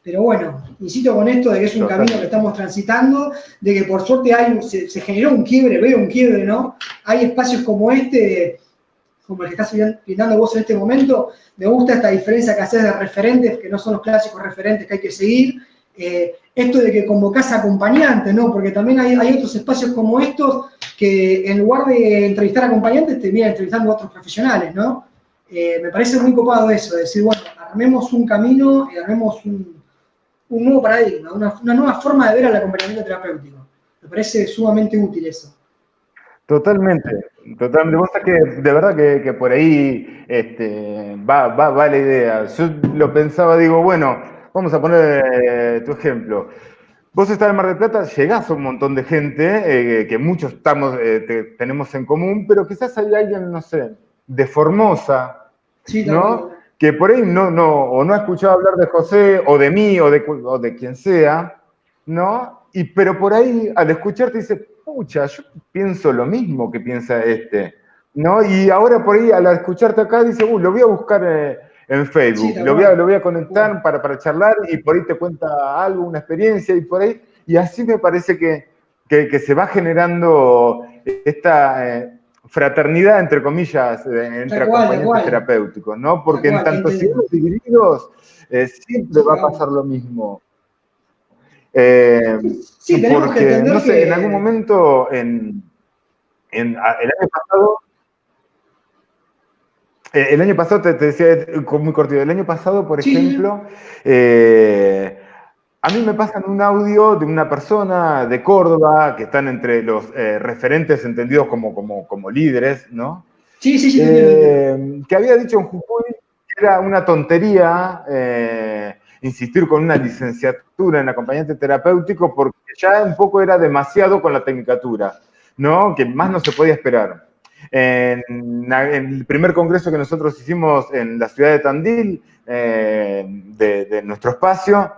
Speaker 2: Pero bueno, insisto con esto de que es un camino que estamos transitando, de que por suerte se generó un quiebre, veo un quiebre, ¿no? Hay espacios como este, como el que estás brindando vos en este momento. Me gusta esta diferencia que haces de referentes, que no son los clásicos referentes que hay que seguir. Esto de que convocás acompañantes, ¿no? Porque también hay otros espacios como estos que en lugar de entrevistar acompañantes te vienen entrevistando a otros profesionales, ¿no? Me parece muy copado eso, de decir, bueno, armemos un camino y armemos un nuevo paradigma, una nueva forma de ver al acompañamiento terapéutico. Me parece sumamente útil eso.
Speaker 1: Totalmente. Vos sabés que de verdad que por ahí va la idea. Yo lo pensaba, digo, bueno, vamos a poner tu ejemplo. Vos estás en Mar del Plata, llegás a un montón de gente, que muchos tenemos en común, pero quizás hay alguien, no sé, de Formosa,
Speaker 2: sí,
Speaker 1: ¿no? Que por ahí o no ha escuchado hablar de José, o de mí, o de quien sea, ¿no? Pero por ahí, al escucharte, dice, pucha, yo pienso lo mismo que piensa este, ¿no? Y ahora por ahí, al escucharte acá, dice, lo voy a buscar en Facebook,
Speaker 2: sí,
Speaker 1: lo voy a conectar para charlar, y por ahí te cuenta algo, una experiencia, y por ahí, y así me parece que se va generando esta fraternidad, entre comillas, entre acompañantes terapéuticos, ¿no? Porque en tantos círculos divididos siempre va a pasar lo mismo.
Speaker 2: Sí, tenemos que
Speaker 1: porque,
Speaker 2: entender
Speaker 1: no sé, en algún momento, el año pasado, te decía muy cortito, el año pasado, por ejemplo, a mí me pasan un audio de una persona de Córdoba, que están entre los referentes entendidos como líderes, ¿no?
Speaker 2: Sí,
Speaker 1: que había dicho en Jujuy que era una tontería insistir con una licenciatura en acompañante terapéutico, porque ya un poco era demasiado con la tecnicatura, ¿no? Que más no se podía esperar. En el primer congreso que nosotros hicimos en la ciudad de Tandil, de nuestro espacio,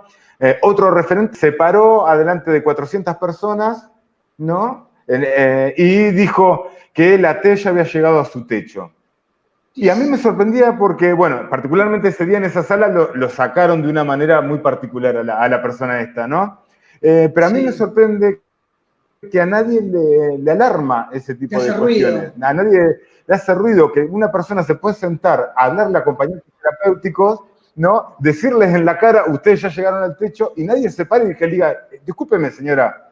Speaker 1: otro referente se paró adelante de 400 personas, ¿no? Y dijo que la T ya había llegado a su techo. Y a mí me sorprendía porque, bueno, particularmente ese día en esa sala lo sacaron de una manera muy particular a la persona esta, ¿no? Pero a mí me sorprende que a nadie le alarma ese tipo de cuestiones. A nadie le hace ruido que una persona se puede sentar a hablarle a acompañantes terapéuticos, ¿no? Decirles en la cara, ustedes ya llegaron al techo, y nadie se pare y que le diga, discúlpeme, señora,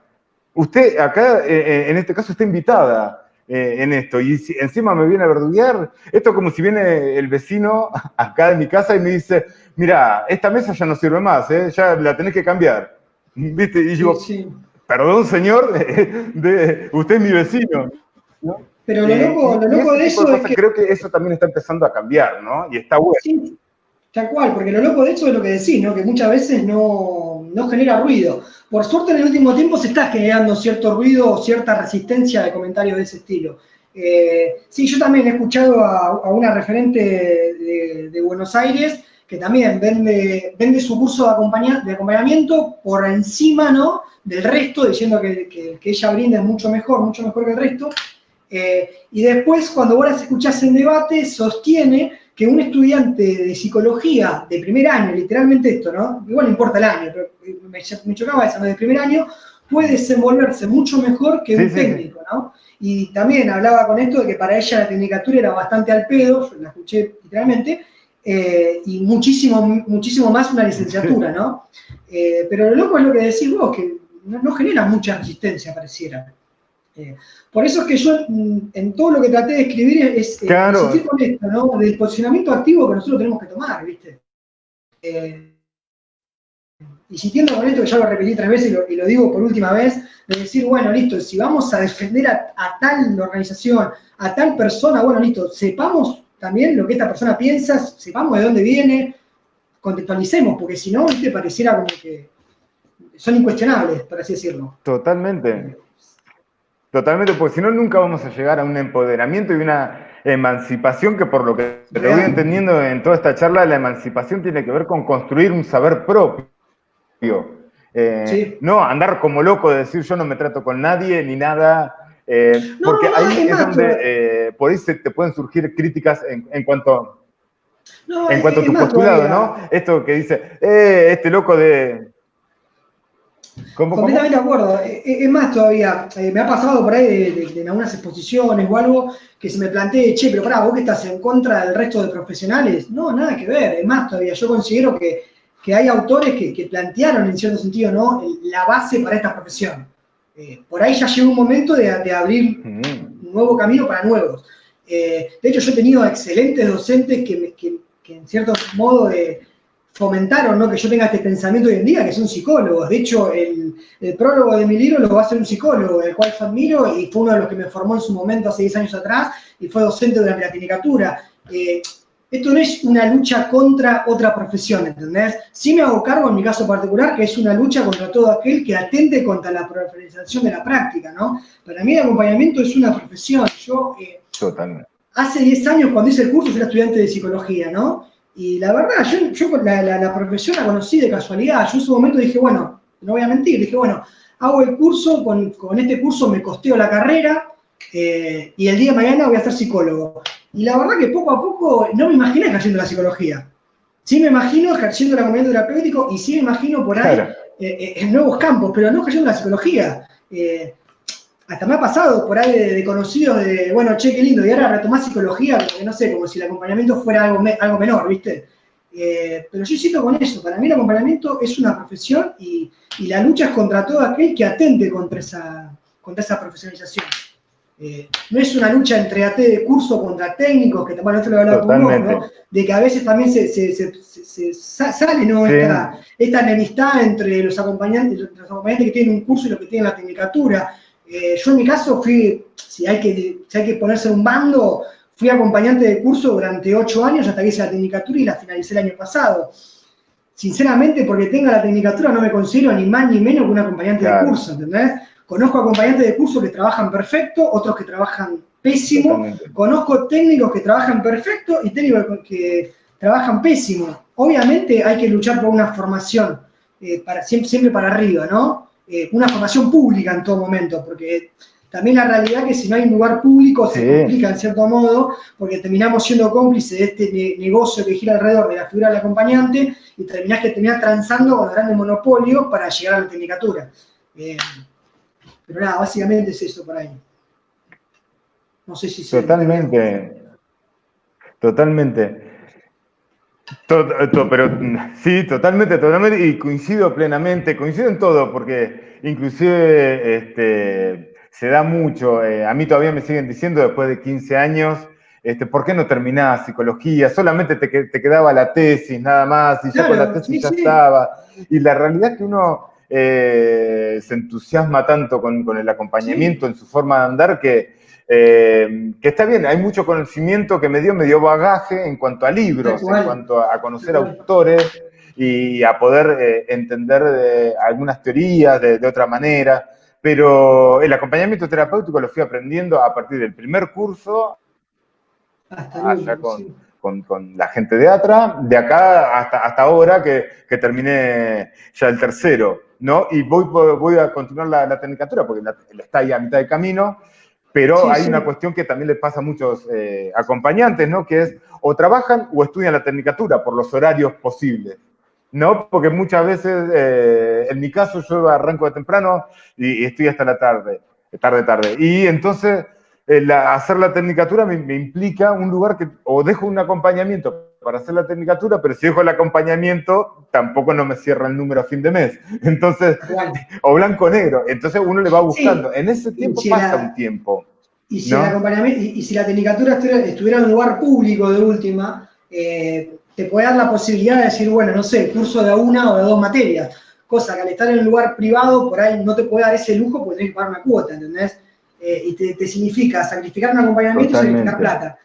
Speaker 1: usted acá, en este caso, está invitada en esto, y si encima me viene a verduguear. Esto es como si viene el vecino acá de mi casa y me dice, mira, esta mesa ya no sirve más, ya la tenés que cambiar. ¿Viste? Y digo, perdón, señor, usted es mi vecino, ¿no?
Speaker 2: Pero lo loco de eso es que...
Speaker 1: Creo que eso también está empezando a cambiar, ¿no? Y está bueno.
Speaker 2: Sí, tal cual, porque lo loco de eso es lo que decís, ¿no? Que muchas veces no genera ruido. Por suerte en el último tiempo se está generando cierto ruido o cierta resistencia de comentarios de ese estilo. Sí, yo también he escuchado a una referente de Buenos Aires que también vende su curso de acompañamiento por encima, ¿no?, del resto, diciendo que ella brinda mucho mejor que el resto. Y después, cuando vos las escuchás en debate, sostiene que un estudiante de psicología de primer año, literalmente esto, ¿no? Igual no importa el año, pero me chocaba eso, ¿no? De primer año, puede desenvolverse mucho mejor que un técnico, ¿no? Y también hablaba con esto de que para ella la tecnicatura era bastante al pedo, yo la escuché literalmente, y muchísimo más una licenciatura, ¿no? Pero lo loco es lo que decís vos, que no genera mucha resistencia, pareciera. Por eso es que yo, en todo lo que traté de escribir, es insistir con esto, ¿no? Del posicionamiento activo que nosotros tenemos que tomar, ¿viste? Insistiendo con esto, que ya lo repetí 3 veces y lo digo por última vez, de decir, bueno, listo, si vamos a defender a tal organización, a tal persona, bueno, listo, sepamos también lo que esta persona piensa, sepamos de dónde viene, contextualicemos, porque si no, ¿viste? Pareciera como que son incuestionables, por así decirlo.
Speaker 1: Totalmente. Totalmente, porque si no, nunca vamos a llegar a un empoderamiento y una emancipación que, por lo que te voy entendiendo en toda esta charla, la emancipación tiene que ver con construir un saber propio.
Speaker 2: Sí.
Speaker 1: No andar como loco de decir yo no me trato con nadie ni nada, porque ahí es donde por ahí te pueden surgir críticas en cuanto a tu postulado, ¿no? Esto que dice, este loco de...
Speaker 2: Completamente de acuerdo. Es más todavía, me ha pasado por ahí de algunas exposiciones o algo que se me plantee, che, pero pará, vos que estás en contra del resto de profesionales. No, nada que ver. Es más todavía, yo considero que hay autores que plantearon en cierto sentido, ¿no?, la base para esta profesión. Por ahí ya llegó un momento de abrir un nuevo camino para nuevos. De hecho, yo he tenido excelentes docentes que en cierto modo fomentaron, ¿no?, que yo tenga este pensamiento hoy en día, que son psicólogos. De hecho, el prólogo de mi libro lo va a hacer un psicólogo, el cual yo admiro, y fue uno de los que me formó en su momento hace 10 años atrás, y fue docente durante la tecnicatura. Esto no es una lucha contra otra profesión, ¿entendés? Sí me hago cargo en mi caso particular que es una lucha contra todo aquel que atente contra la profesionalización de la práctica, ¿no? Para mí el acompañamiento es una profesión. Yo,
Speaker 1: totalmente,
Speaker 2: hace 10 años cuando hice el curso, yo era estudiante de psicología, ¿no? Y la verdad, yo la profesión la conocí de casualidad. Yo en su momento dije, bueno, no voy a mentir, dije, bueno, hago el curso, con este curso me costeo la carrera, y el día de mañana voy a ser psicólogo. Y la verdad que poco a poco no me imaginé ejerciendo la psicología. Sí me imagino ejerciendo el acompañamiento terapéutico y sí me imagino por ahí en nuevos campos, pero no ejerciendo la psicología. Hasta me ha pasado por ahí de conocidos de, bueno, che, qué lindo, y ahora retomás psicología, porque no sé, como si el acompañamiento fuera algo menor, ¿viste? Pero yo insisto con eso, para mí el acompañamiento es una profesión y la lucha es contra todo aquel que atente contra esa profesionalización. No es una lucha entre AT de curso contra técnicos, que también esto lo he hablado con vos, ¿no? De que a veces también se sale, ¿no?, sí, esta enemistad entre los acompañantes que tienen un curso y los que tienen la tecnicatura. Yo en mi caso si hay que ponerse en un bando, fui acompañante de curso durante 8 años hasta que hice la tecnicatura y la finalicé el año pasado. Sinceramente, porque tenga la tecnicatura no me considero ni más ni menos que un acompañante de curso, ¿entendés? Conozco acompañantes de curso que trabajan perfecto, otros que trabajan pésimo. Totalmente. Conozco técnicos que trabajan perfecto y técnicos que trabajan pésimo. Obviamente hay que luchar por una formación, siempre para arriba, ¿no? Una formación pública en todo momento, porque también la realidad es que si no hay un lugar público se complica en cierto modo, porque terminamos siendo cómplices de este negocio que gira alrededor de la figura del acompañante y terminás transando con los grandes monopolios para llegar a la tecnicatura. Pero nada, básicamente es eso por ahí. No sé si se...
Speaker 1: Totalmente. Pero sí, totalmente, y coincido plenamente, coincido en todo, porque inclusive se da mucho, a mí todavía me siguen diciendo después de 15 años, ¿por qué no terminás psicología? Solamente te quedaba la tesis nada más, y ya con la tesis ya estaba. Y la realidad es que uno se entusiasma tanto con el acompañamiento en su forma de andar que está bien, hay mucho conocimiento que me dio bagaje en cuanto a libros, en cuanto a conocer autores y a poder entender algunas teorías de otra manera, pero el acompañamiento terapéutico lo fui aprendiendo a partir del primer curso, allá con la gente de ATRA, de acá hasta ahora que terminé ya el tercero, ¿no? Y voy a continuar la tecnicatura porque está ahí a mitad de camino. Pero hay una cuestión que también les pasa a muchos acompañantes, ¿no? Que es o trabajan o estudian la tecnicatura por los horarios posibles. ¿no? Porque muchas veces, en mi caso, yo arranco de temprano y estoy hasta la tarde, tarde. Y entonces, hacer la tecnicatura me implica un lugar que, o dejo un acompañamiento para hacer la tecnicatura, pero si dejo el acompañamiento, tampoco no me cierra el número a fin de mes. Entonces,
Speaker 2: Igual.
Speaker 1: o blanco o negro. Entonces uno le va
Speaker 2: Sí,
Speaker 1: buscando. En ese
Speaker 2: y
Speaker 1: tiempo
Speaker 2: si
Speaker 1: pasa
Speaker 2: la,
Speaker 1: un tiempo,
Speaker 2: y si el
Speaker 1: ¿no?
Speaker 2: acompañamiento, y si la tecnicatura estuviera en un lugar público de última, te puede dar la posibilidad de decir, bueno, no sé, curso de una o de dos materias, cosa que al estar en un lugar privado, por ahí no te puede dar ese lujo porque tenés que pagar una cuota, ¿entendés? Y te significa sacrificar un acompañamiento y sacrificar
Speaker 1: Totalmente.
Speaker 2: plata.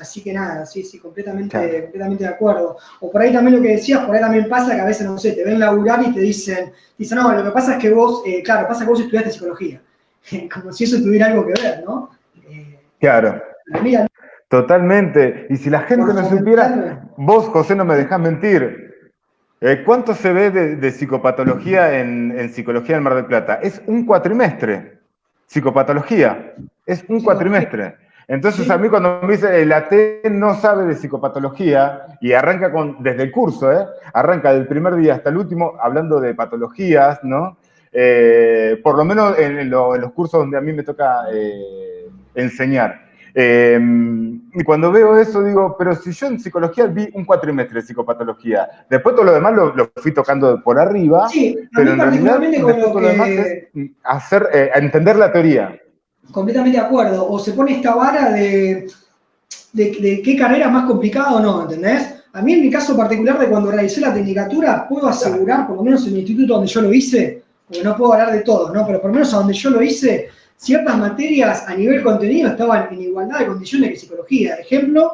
Speaker 2: Así que nada, sí,
Speaker 1: Claro.
Speaker 2: completamente de acuerdo. O por ahí también lo que decías, por ahí también pasa que a veces, no sé, te ven laburar y te dicen, no, lo que pasa es que vos, claro, pasa que vos estudiaste psicología. Como si eso tuviera algo que ver, ¿no? Eh,
Speaker 1: Claro.
Speaker 2: Mira,
Speaker 1: Totalmente. Y si la
Speaker 2: por
Speaker 1: gente no
Speaker 2: fomentar,
Speaker 1: supiera, vos, José, no me dejás mentir. ¿Cuánto se ve de psicopatología en psicología del Mar del Plata? Es un cuatrimestre. Psicopatología. Es un
Speaker 2: psicología,
Speaker 1: cuatrimestre. Entonces a
Speaker 2: sí,
Speaker 1: mí cuando me dice el AT no sabe de psicopatología y arranca desde el curso, arranca del primer día hasta el último hablando de patologías, ¿no? Por lo menos en los cursos donde a mí me toca enseñar. Y cuando veo eso digo, pero si yo en psicología vi un cuatrimestre de psicopatología, después todo lo demás lo fui tocando por arriba,
Speaker 2: sí, a
Speaker 1: pero
Speaker 2: mí
Speaker 1: en realidad
Speaker 2: particularmente con
Speaker 1: después
Speaker 2: lo
Speaker 1: todo lo demás es
Speaker 2: que,
Speaker 1: entender la teoría.
Speaker 2: completamente de acuerdo, o se pone esta vara de qué carrera es más complicada o no, ¿entendés? A mí en mi caso particular de cuando realicé la tecnicatura, puedo
Speaker 1: Claro.
Speaker 2: asegurar, por lo menos en el instituto donde yo lo hice, porque no puedo hablar de todos, ¿no? Pero por lo menos a donde yo lo hice, ciertas materias a nivel contenido estaban en igualdad de condiciones que psicología. Ejemplo,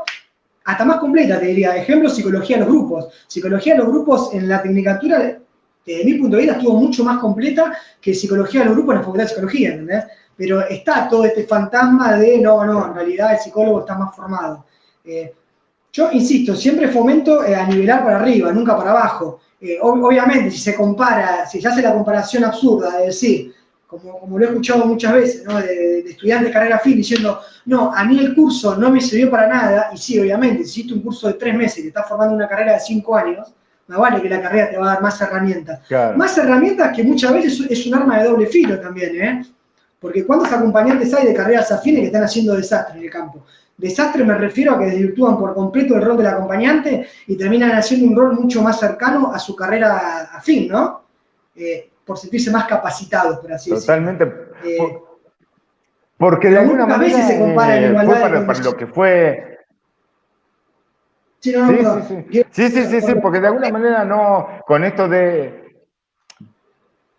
Speaker 2: hasta más completa, te diría. Ejemplo, psicología de los grupos. Psicología de los grupos en la tecnicatura, desde mi punto de vista, estuvo mucho más completa que psicología de los grupos en la facultad de psicología, ¿entendés? Pero está todo este fantasma de, no, en realidad el psicólogo está más formado. Eh, yo insisto, siempre fomento a nivelar para arriba, nunca para abajo. Obviamente, si se compara, si se hace la comparación absurda de decir, como lo he escuchado muchas veces, ¿no? de estudiantes de carrera fin diciendo, no, a mí el curso no me sirvió para nada, y sí, obviamente, si hiciste un curso de 3 meses y te estás formando una carrera de 5 años, no vale que la carrera te va a dar más herramientas.
Speaker 1: Claro.
Speaker 2: Más herramientas que muchas veces es un arma de doble filo también, ¿eh? Porque ¿cuántos acompañantes hay de carreras afines que están haciendo desastre en el campo? Desastre me refiero a que desvirtúan por completo el rol del acompañante y terminan haciendo un rol mucho más cercano a su carrera afín, ¿no? Por sentirse más capacitados, por así decirlo.
Speaker 1: Totalmente.
Speaker 2: Eh,
Speaker 1: Porque de
Speaker 2: pero muy
Speaker 1: alguna
Speaker 2: pocas veces se
Speaker 1: manera
Speaker 2: compara en
Speaker 1: fue
Speaker 2: igualdad de
Speaker 1: para lo
Speaker 2: condiciones.
Speaker 1: que fue.
Speaker 2: Sí, no, no,
Speaker 1: Sí, sí,
Speaker 2: perdón.
Speaker 1: sí. Sí, porque de alguna manera no, con esto te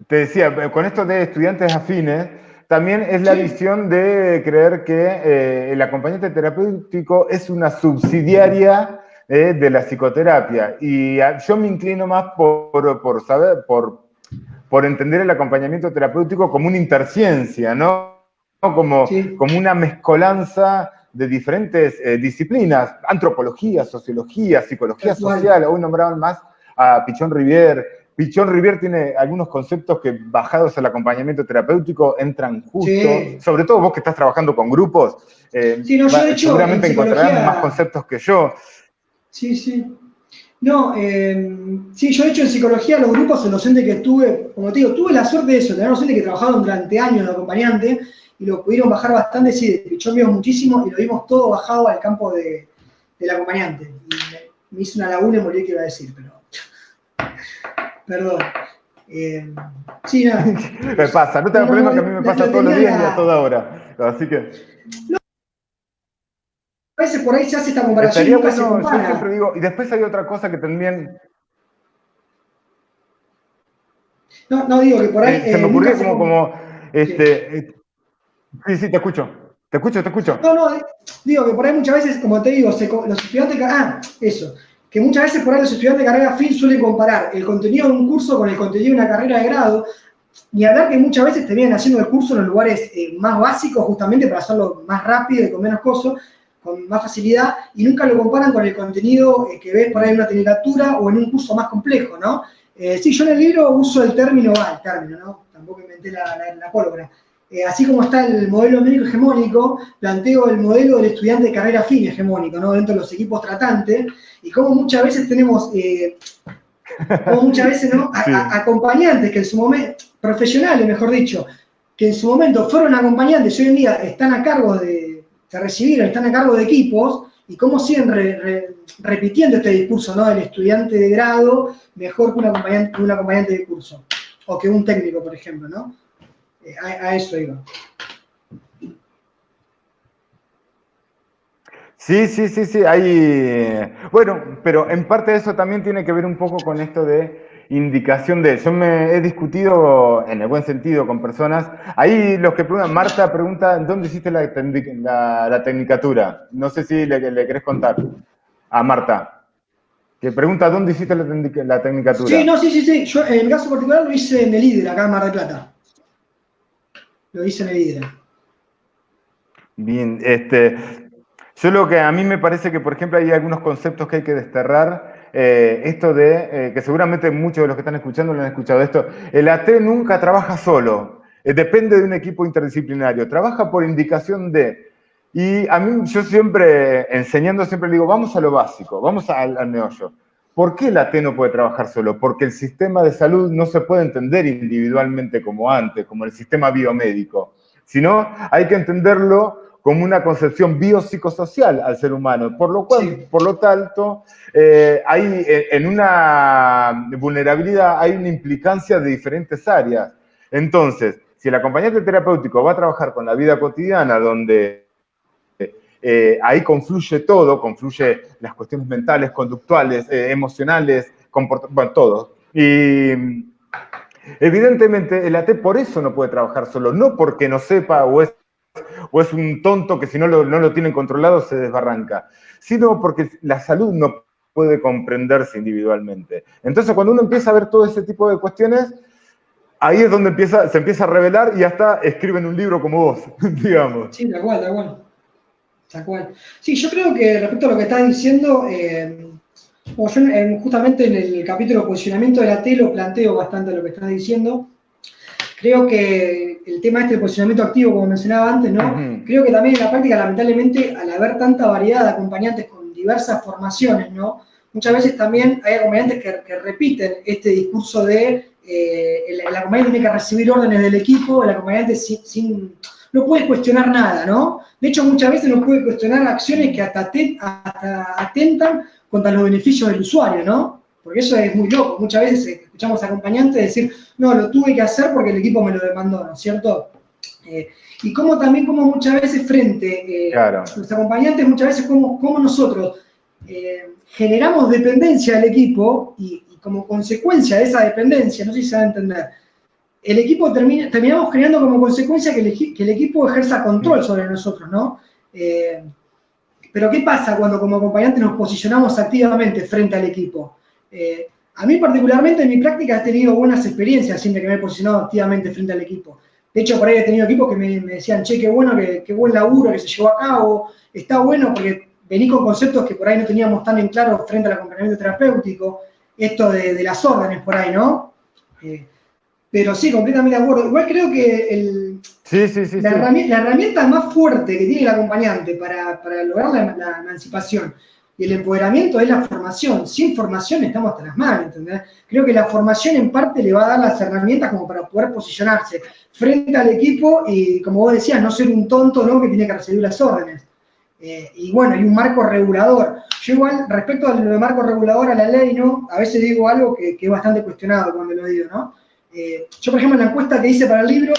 Speaker 1: decía, con esto de estudiantes afines, también es la
Speaker 2: Sí,
Speaker 1: visión de creer que el acompañante terapéutico es una subsidiaria de la psicoterapia. Y yo me inclino más por saber, por entender el acompañamiento terapéutico como una interciencia, ¿no?
Speaker 2: sí,
Speaker 1: Como una mezcolanza de diferentes disciplinas, antropología, sociología, psicología
Speaker 2: tal cual.
Speaker 1: social. Hoy nombraban más a Pichón Rivière. Pichón Rivière tiene algunos conceptos que bajados al acompañamiento terapéutico entran justo,
Speaker 2: Sí.
Speaker 1: sobre todo vos que estás trabajando con grupos,
Speaker 2: Sí, no, yo de hecho en
Speaker 1: seguramente encontrarán más
Speaker 2: psicología,
Speaker 1: conceptos que yo.
Speaker 2: sí, sí. No, sí, yo de hecho en psicología los grupos, el docente que tuve, como te digo, tuve la suerte de eso, tener docentes que trabajaron durante años de acompañante y lo pudieron bajar bastante, sí, de pichón vimos muchísimo y lo vimos todo bajado al campo del acompañante. Y me hice una laguna y me olvidé qué iba a decir, pero perdón. Eh, sí, nada.
Speaker 1: Me pasa, no te
Speaker 2: No,
Speaker 1: da
Speaker 2: no,
Speaker 1: problema
Speaker 2: no,
Speaker 1: que a mí me pasa
Speaker 2: lo
Speaker 1: todos los
Speaker 2: tenía en
Speaker 1: días y a
Speaker 2: la...
Speaker 1: toda hora. Así que
Speaker 2: A veces por ahí se hace esta comparación y
Speaker 1: estaría
Speaker 2: nunca se
Speaker 1: bueno, yo siempre
Speaker 2: compara.
Speaker 1: digo, y después hay otra cosa que también
Speaker 2: No, no digo que por ahí
Speaker 1: se me
Speaker 2: nunca
Speaker 1: ocurría
Speaker 2: se compara.
Speaker 1: como
Speaker 2: Sí.
Speaker 1: sí, sí, te escucho, te escucho.
Speaker 2: No, no, digo que por ahí muchas veces, como te digo, los estudiantes, eso, que muchas veces por ahí los estudiantes de carrera fin suelen comparar el contenido de un curso con el contenido de una carrera de grado, ni hablar que muchas veces te vienen haciendo el curso en los lugares más básicos justamente para hacerlo más rápido y con menos costo, con más facilidad, y nunca lo comparan con el contenido que ves por ahí en una tecnicatura o en un curso más complejo, ¿no? Sí, yo en el libro uso el término, ¿no? Tampoco inventé la pólvora. Así como está el modelo médico hegemónico, planteo el modelo del estudiante de carrera fin hegemónico, ¿no? Dentro de los equipos tratantes, y como muchas veces tenemos Como muchas veces, ¿no?
Speaker 1: Sí.
Speaker 2: Acompañantes que en su momento, profesionales, mejor dicho, que en su momento fueron acompañantes y hoy en día están a cargo se recibieron, están a cargo de equipos, y cómo siguen repitiendo este discurso, ¿no? Del estudiante de grado mejor que un acompañante de curso, o que un técnico, por ejemplo, ¿no? A eso iba.
Speaker 1: Sí, sí, sí, sí, hay... Bueno, pero en parte eso también tiene que ver un poco con esto de indicación de... Yo me he discutido, en el buen sentido, con personas. Ahí los que preguntan, Marta pregunta, ¿dónde hiciste la tecnicatura? No sé si le querés contar a Marta, que pregunta, ¿dónde hiciste la
Speaker 2: Sí,
Speaker 1: tecnicatura?
Speaker 2: no, sí, sí, sí. Yo en mi caso particular lo hice en el IDRA, acá en Mar del Plata. Lo hice en el IDRA.
Speaker 1: Bien, yo lo que a mí me parece que, por ejemplo, hay algunos conceptos que hay que desterrar. Esto de, que seguramente muchos de los que están escuchando lo han escuchado, esto, el AT nunca trabaja solo, depende de un equipo interdisciplinario, trabaja por indicación de... Y a mí, yo siempre, enseñando, siempre le digo, vamos a lo básico, vamos al meollo. ¿Por qué el AT no puede trabajar solo? Porque el sistema de salud no se puede entender individualmente como antes, como el sistema biomédico, sino hay que entenderlo como una concepción biopsicosocial al ser humano, por lo cual,
Speaker 2: Sí.
Speaker 1: por lo tanto, hay en una vulnerabilidad, hay una implicancia de diferentes áreas. Entonces, si el acompañante terapéutico va a trabajar con la vida cotidiana, donde ahí confluye todo, confluye las cuestiones mentales, conductuales, emocionales, bueno, todo. Y evidentemente el AT por eso no puede trabajar solo, no porque no sepa o es un tonto que si no lo tienen controlado se desbarranca, sino porque la salud no puede comprenderse individualmente. Entonces, cuando uno empieza a ver todo ese tipo de cuestiones, ahí es donde se empieza a revelar y hasta escriben un libro como vos, digamos.
Speaker 2: Sí, tal cual, tal cual. Tal cual. Sí, yo creo que respecto a lo que estás diciendo, yo justamente en el capítulo posicionamiento de la T lo planteo bastante lo que estás diciendo. Creo que el tema del posicionamiento activo, como mencionaba antes, ¿no? Creo que también en la práctica, lamentablemente, al haber tanta variedad de acompañantes con diversas formaciones, ¿no? Muchas veces también hay acompañantes que repiten este discurso de el acompañante tiene que recibir órdenes del equipo, el acompañante no puede cuestionar nada, ¿no? De hecho, muchas veces no puede cuestionar acciones que hasta atentan contra los beneficios del usuario, ¿no? Porque eso es muy loco. Muchas veces escuchamos a acompañantes decir, no, lo tuve que hacer porque el equipo me lo demandó, ¿no es cierto? Y como también, como muchas veces
Speaker 1: Claro.
Speaker 2: los acompañantes, muchas veces como nosotros generamos dependencia del equipo y como consecuencia de esa dependencia, no sé si se va a entender, el equipo terminamos generando como consecuencia que el equipo ejerza control sobre nosotros, ¿no? Pero ¿qué pasa cuando como acompañantes nos posicionamos activamente frente al equipo? A mí particularmente en mi práctica he tenido buenas experiencias siempre que me he posicionado activamente frente al equipo. De hecho, por ahí he tenido equipos que me decían, che, qué bueno, qué buen laburo que se llevó a cabo, está bueno porque vení con conceptos que por ahí no teníamos tan en claro frente al acompañamiento terapéutico, esto de las órdenes por ahí, ¿no? Pero sí, completamente de acuerdo. Igual creo que la herramienta más fuerte que tiene el acompañante para lograr la emancipación y el empoderamiento es la formación. Sin formación estamos hasta las manos, ¿entendés? Creo que la formación en parte le va a dar las herramientas como para poder posicionarse frente al equipo y, como vos decías, no ser un tonto, ¿no? Que tiene que recibir las órdenes. Y bueno, y un marco regulador. Yo igual, respecto al marco regulador, a la ley, ¿no? A veces digo algo que es bastante cuestionado cuando lo digo, ¿no? Yo, por ejemplo, en la encuesta que hice para el libro,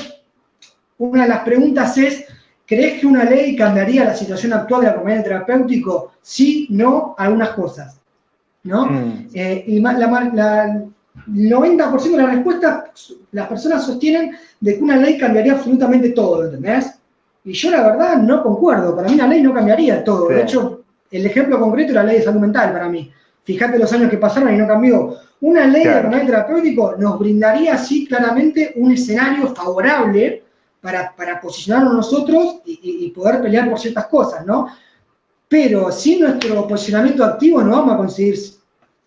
Speaker 2: una de las preguntas es, ¿crees que una ley cambiaría la situación actual del acompañamiento terapéutico? Sí, no, algunas cosas, ¿no? Y el 90% de las respuestas, las personas sostienen de que una ley cambiaría absolutamente todo, ¿entendés? Y yo la verdad no concuerdo, para mí una ley no cambiaría todo. De hecho, el ejemplo concreto es la ley de salud mental para mí. Fíjate los años que pasaron y no cambió. Una ley de acompañamiento terapéutico nos brindaría, sí, claramente un escenario favorable para posicionarnos nosotros y poder pelear por ciertas cosas, ¿no? Pero sin nuestro posicionamiento activo no vamos a conseguir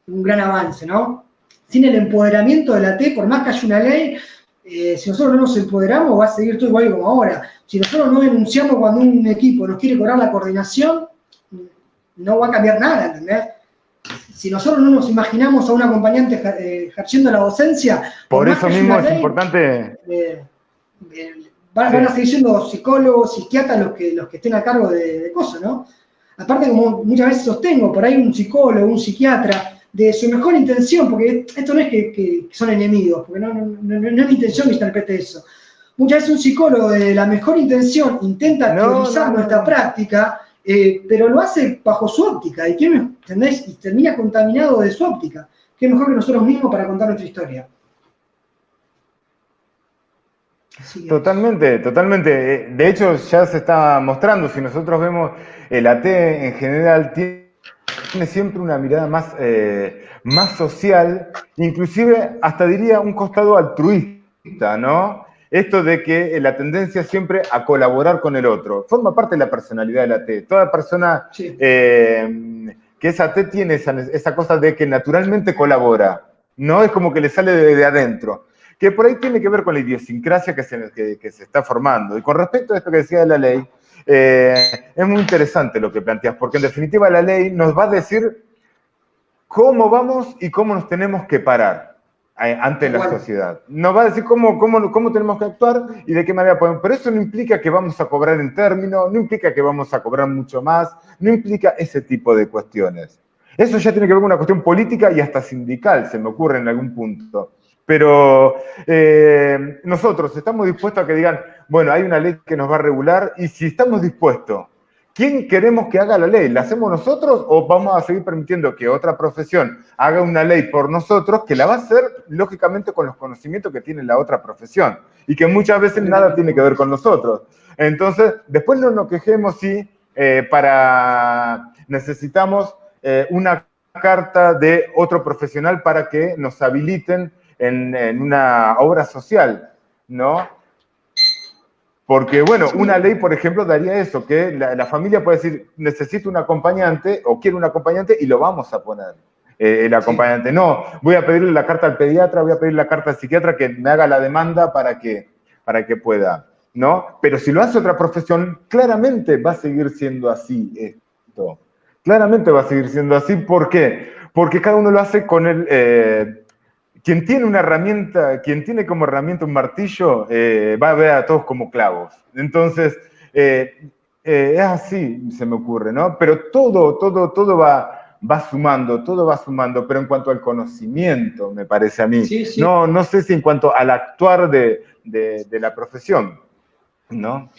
Speaker 2: un gran avance, ¿no? Sin el empoderamiento de la T, por más que haya una ley, si nosotros no nos empoderamos va a seguir todo igual como ahora. Si nosotros no denunciamos cuando un equipo nos quiere cobrar la coordinación, no va a cambiar nada, ¿entendés? si nosotros no nos imaginamos a un acompañante ejerciendo la docencia,
Speaker 1: Por
Speaker 2: más
Speaker 1: eso
Speaker 2: que haya
Speaker 1: mismo
Speaker 2: una
Speaker 1: es
Speaker 2: ley,
Speaker 1: importante.
Speaker 2: Van a
Speaker 1: Sí.
Speaker 2: seguir siendo psicólogos, psiquiatras los que estén a cargo de cosas, ¿no? Aparte, como muchas veces sostengo, por ahí un psicólogo, un psiquiatra, de su mejor intención, porque esto no es que son enemigos, porque no es mi intención que interprete eso. Muchas veces un psicólogo de la mejor intención intenta
Speaker 1: No,
Speaker 2: teorizar
Speaker 1: no, no,
Speaker 2: nuestra
Speaker 1: no.
Speaker 2: práctica, pero lo hace bajo su óptica, ¿entendés? Y termina contaminado de su óptica. ¿Qué mejor que nosotros mismos para contar nuestra historia?
Speaker 1: Totalmente, totalmente. De hecho, ya se está mostrando, si nosotros vemos el AT en general, tiene siempre una mirada más social, inclusive hasta diría un costado altruista, ¿no? Esto de que la tendencia siempre a colaborar con el otro. Forma parte de la personalidad del AT. Toda persona
Speaker 2: Sí.
Speaker 1: que es AT tiene esa cosa de que naturalmente colabora, ¿no? Es como que le sale de adentro. Que por ahí tiene que ver con la idiosincrasia que se está formando. Y con respecto a esto que decía de la ley, es muy interesante lo que planteas, porque en definitiva la ley nos va a decir cómo vamos y cómo nos tenemos que parar ante la
Speaker 2: Igual.
Speaker 1: sociedad. Nos va a decir cómo tenemos que actuar y de qué manera podemos. Pero eso no implica que vamos a cobrar en términos, no implica que vamos a cobrar mucho más, no implica ese tipo de cuestiones. Eso ya tiene que ver con una cuestión política y hasta sindical, se me ocurre en algún punto. Pero nosotros estamos dispuestos a que digan, bueno, hay una ley que nos va a regular y si estamos dispuestos, ¿quién queremos que haga la ley? ¿La hacemos nosotros o vamos a seguir permitiendo que otra profesión haga una ley por nosotros que la va a hacer, lógicamente, con los conocimientos que tiene la otra profesión y que muchas veces nada tiene que ver con nosotros? Entonces, después no nos quejemos si necesitamos una carta de otro profesional para que nos habiliten en una obra social, ¿no? Porque, bueno, una ley, por ejemplo, daría eso, que la familia puede decir, necesito un acompañante o quiero un acompañante y lo vamos a poner, el acompañante. Sí. No, voy a pedirle la carta al pediatra, voy a pedirle la carta al psiquiatra que me haga la demanda para que pueda, ¿no? Pero si lo hace otra profesión, claramente va a seguir siendo así esto. Claramente va a seguir siendo así. ¿Por qué? Porque cada uno lo hace con el... quien tiene una herramienta, quien tiene como herramienta un martillo, va a ver a todos como clavos. Entonces, es así, se me ocurre, ¿no? Pero todo va sumando, pero en cuanto al conocimiento, me parece a mí.
Speaker 2: Sí, sí.
Speaker 1: No sé si en cuanto al actuar de la profesión, ¿no?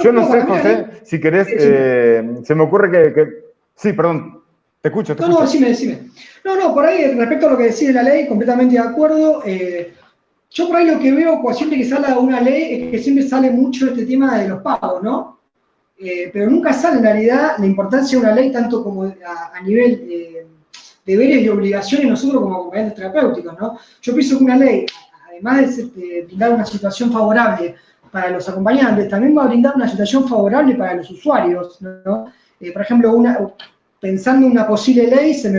Speaker 1: Yo no sé, José, si querés, se me ocurre que... Sí, perdón, te escucho.
Speaker 2: No, decime. No, por ahí, respecto a lo que decide la ley, completamente de acuerdo. Yo por ahí lo que veo, siempre que sale una ley, es que siempre sale mucho este tema de los pagos, ¿no? Pero nunca sale en realidad la importancia de una ley, tanto como a nivel deberes y obligaciones nosotros como acompañantes terapéuticos, ¿no? Yo pienso que una ley, además de brindar una situación favorable para los acompañantes, también va a brindar una situación favorable para los usuarios, ¿no? Por ejemplo, pensando en una posible ley, se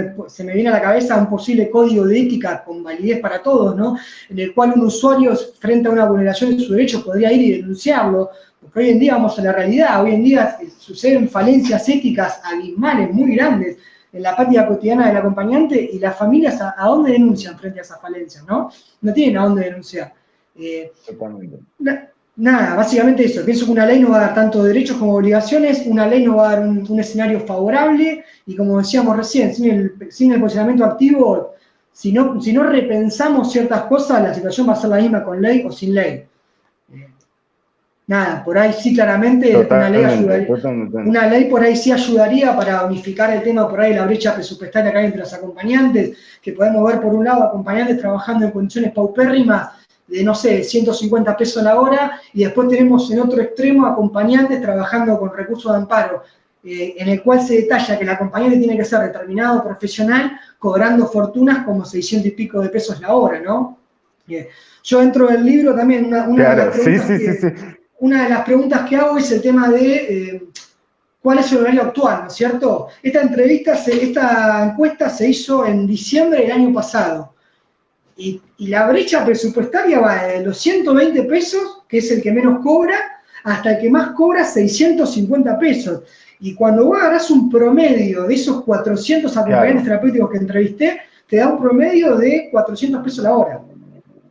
Speaker 2: me viene a la cabeza un posible código de ética con validez para todos, ¿no? En el cual un usuario, frente a una vulneración de sus derechos, podría ir y denunciarlo, porque hoy en día vamos a la realidad, hoy en día suceden falencias éticas abismales, muy grandes, en la práctica cotidiana del acompañante, y las familias, ¿a dónde denuncian frente a esas falencias, no? No tienen a dónde denunciar.
Speaker 1: Totalmente.
Speaker 2: Nada, básicamente eso. Pienso que una ley no va a dar tanto derechos como obligaciones, una ley no va a dar un escenario favorable, y como decíamos recién, sin el posicionamiento activo, si no repensamos ciertas cosas, la situación va a ser la misma con ley o sin ley. Nada, por ahí sí claramente una ley por ahí sí ayudaría para unificar el tema por ahí de la brecha presupuestaria que hay entre los acompañantes, que podemos ver por un lado acompañantes trabajando en condiciones paupérrimas de, no sé, 150 pesos la hora, y después tenemos en otro extremo acompañantes trabajando con recursos de amparo, en el cual se detalla que el acompañante tiene que ser determinado profesional, cobrando fortunas como 600 y pico de pesos la hora, ¿no? Yo dentro del libro también, una de las preguntas que hago es el tema de cuál es el horario actual, ¿no es cierto? Esta encuesta se hizo en diciembre del año pasado. Y la brecha presupuestaria va de los 120 pesos, que es el que menos cobra, hasta el que más cobra 650 pesos. Y cuando vos agarrás un promedio de esos 400 acompañantes terapéuticos que entrevisté, te da un promedio de 400 pesos la hora,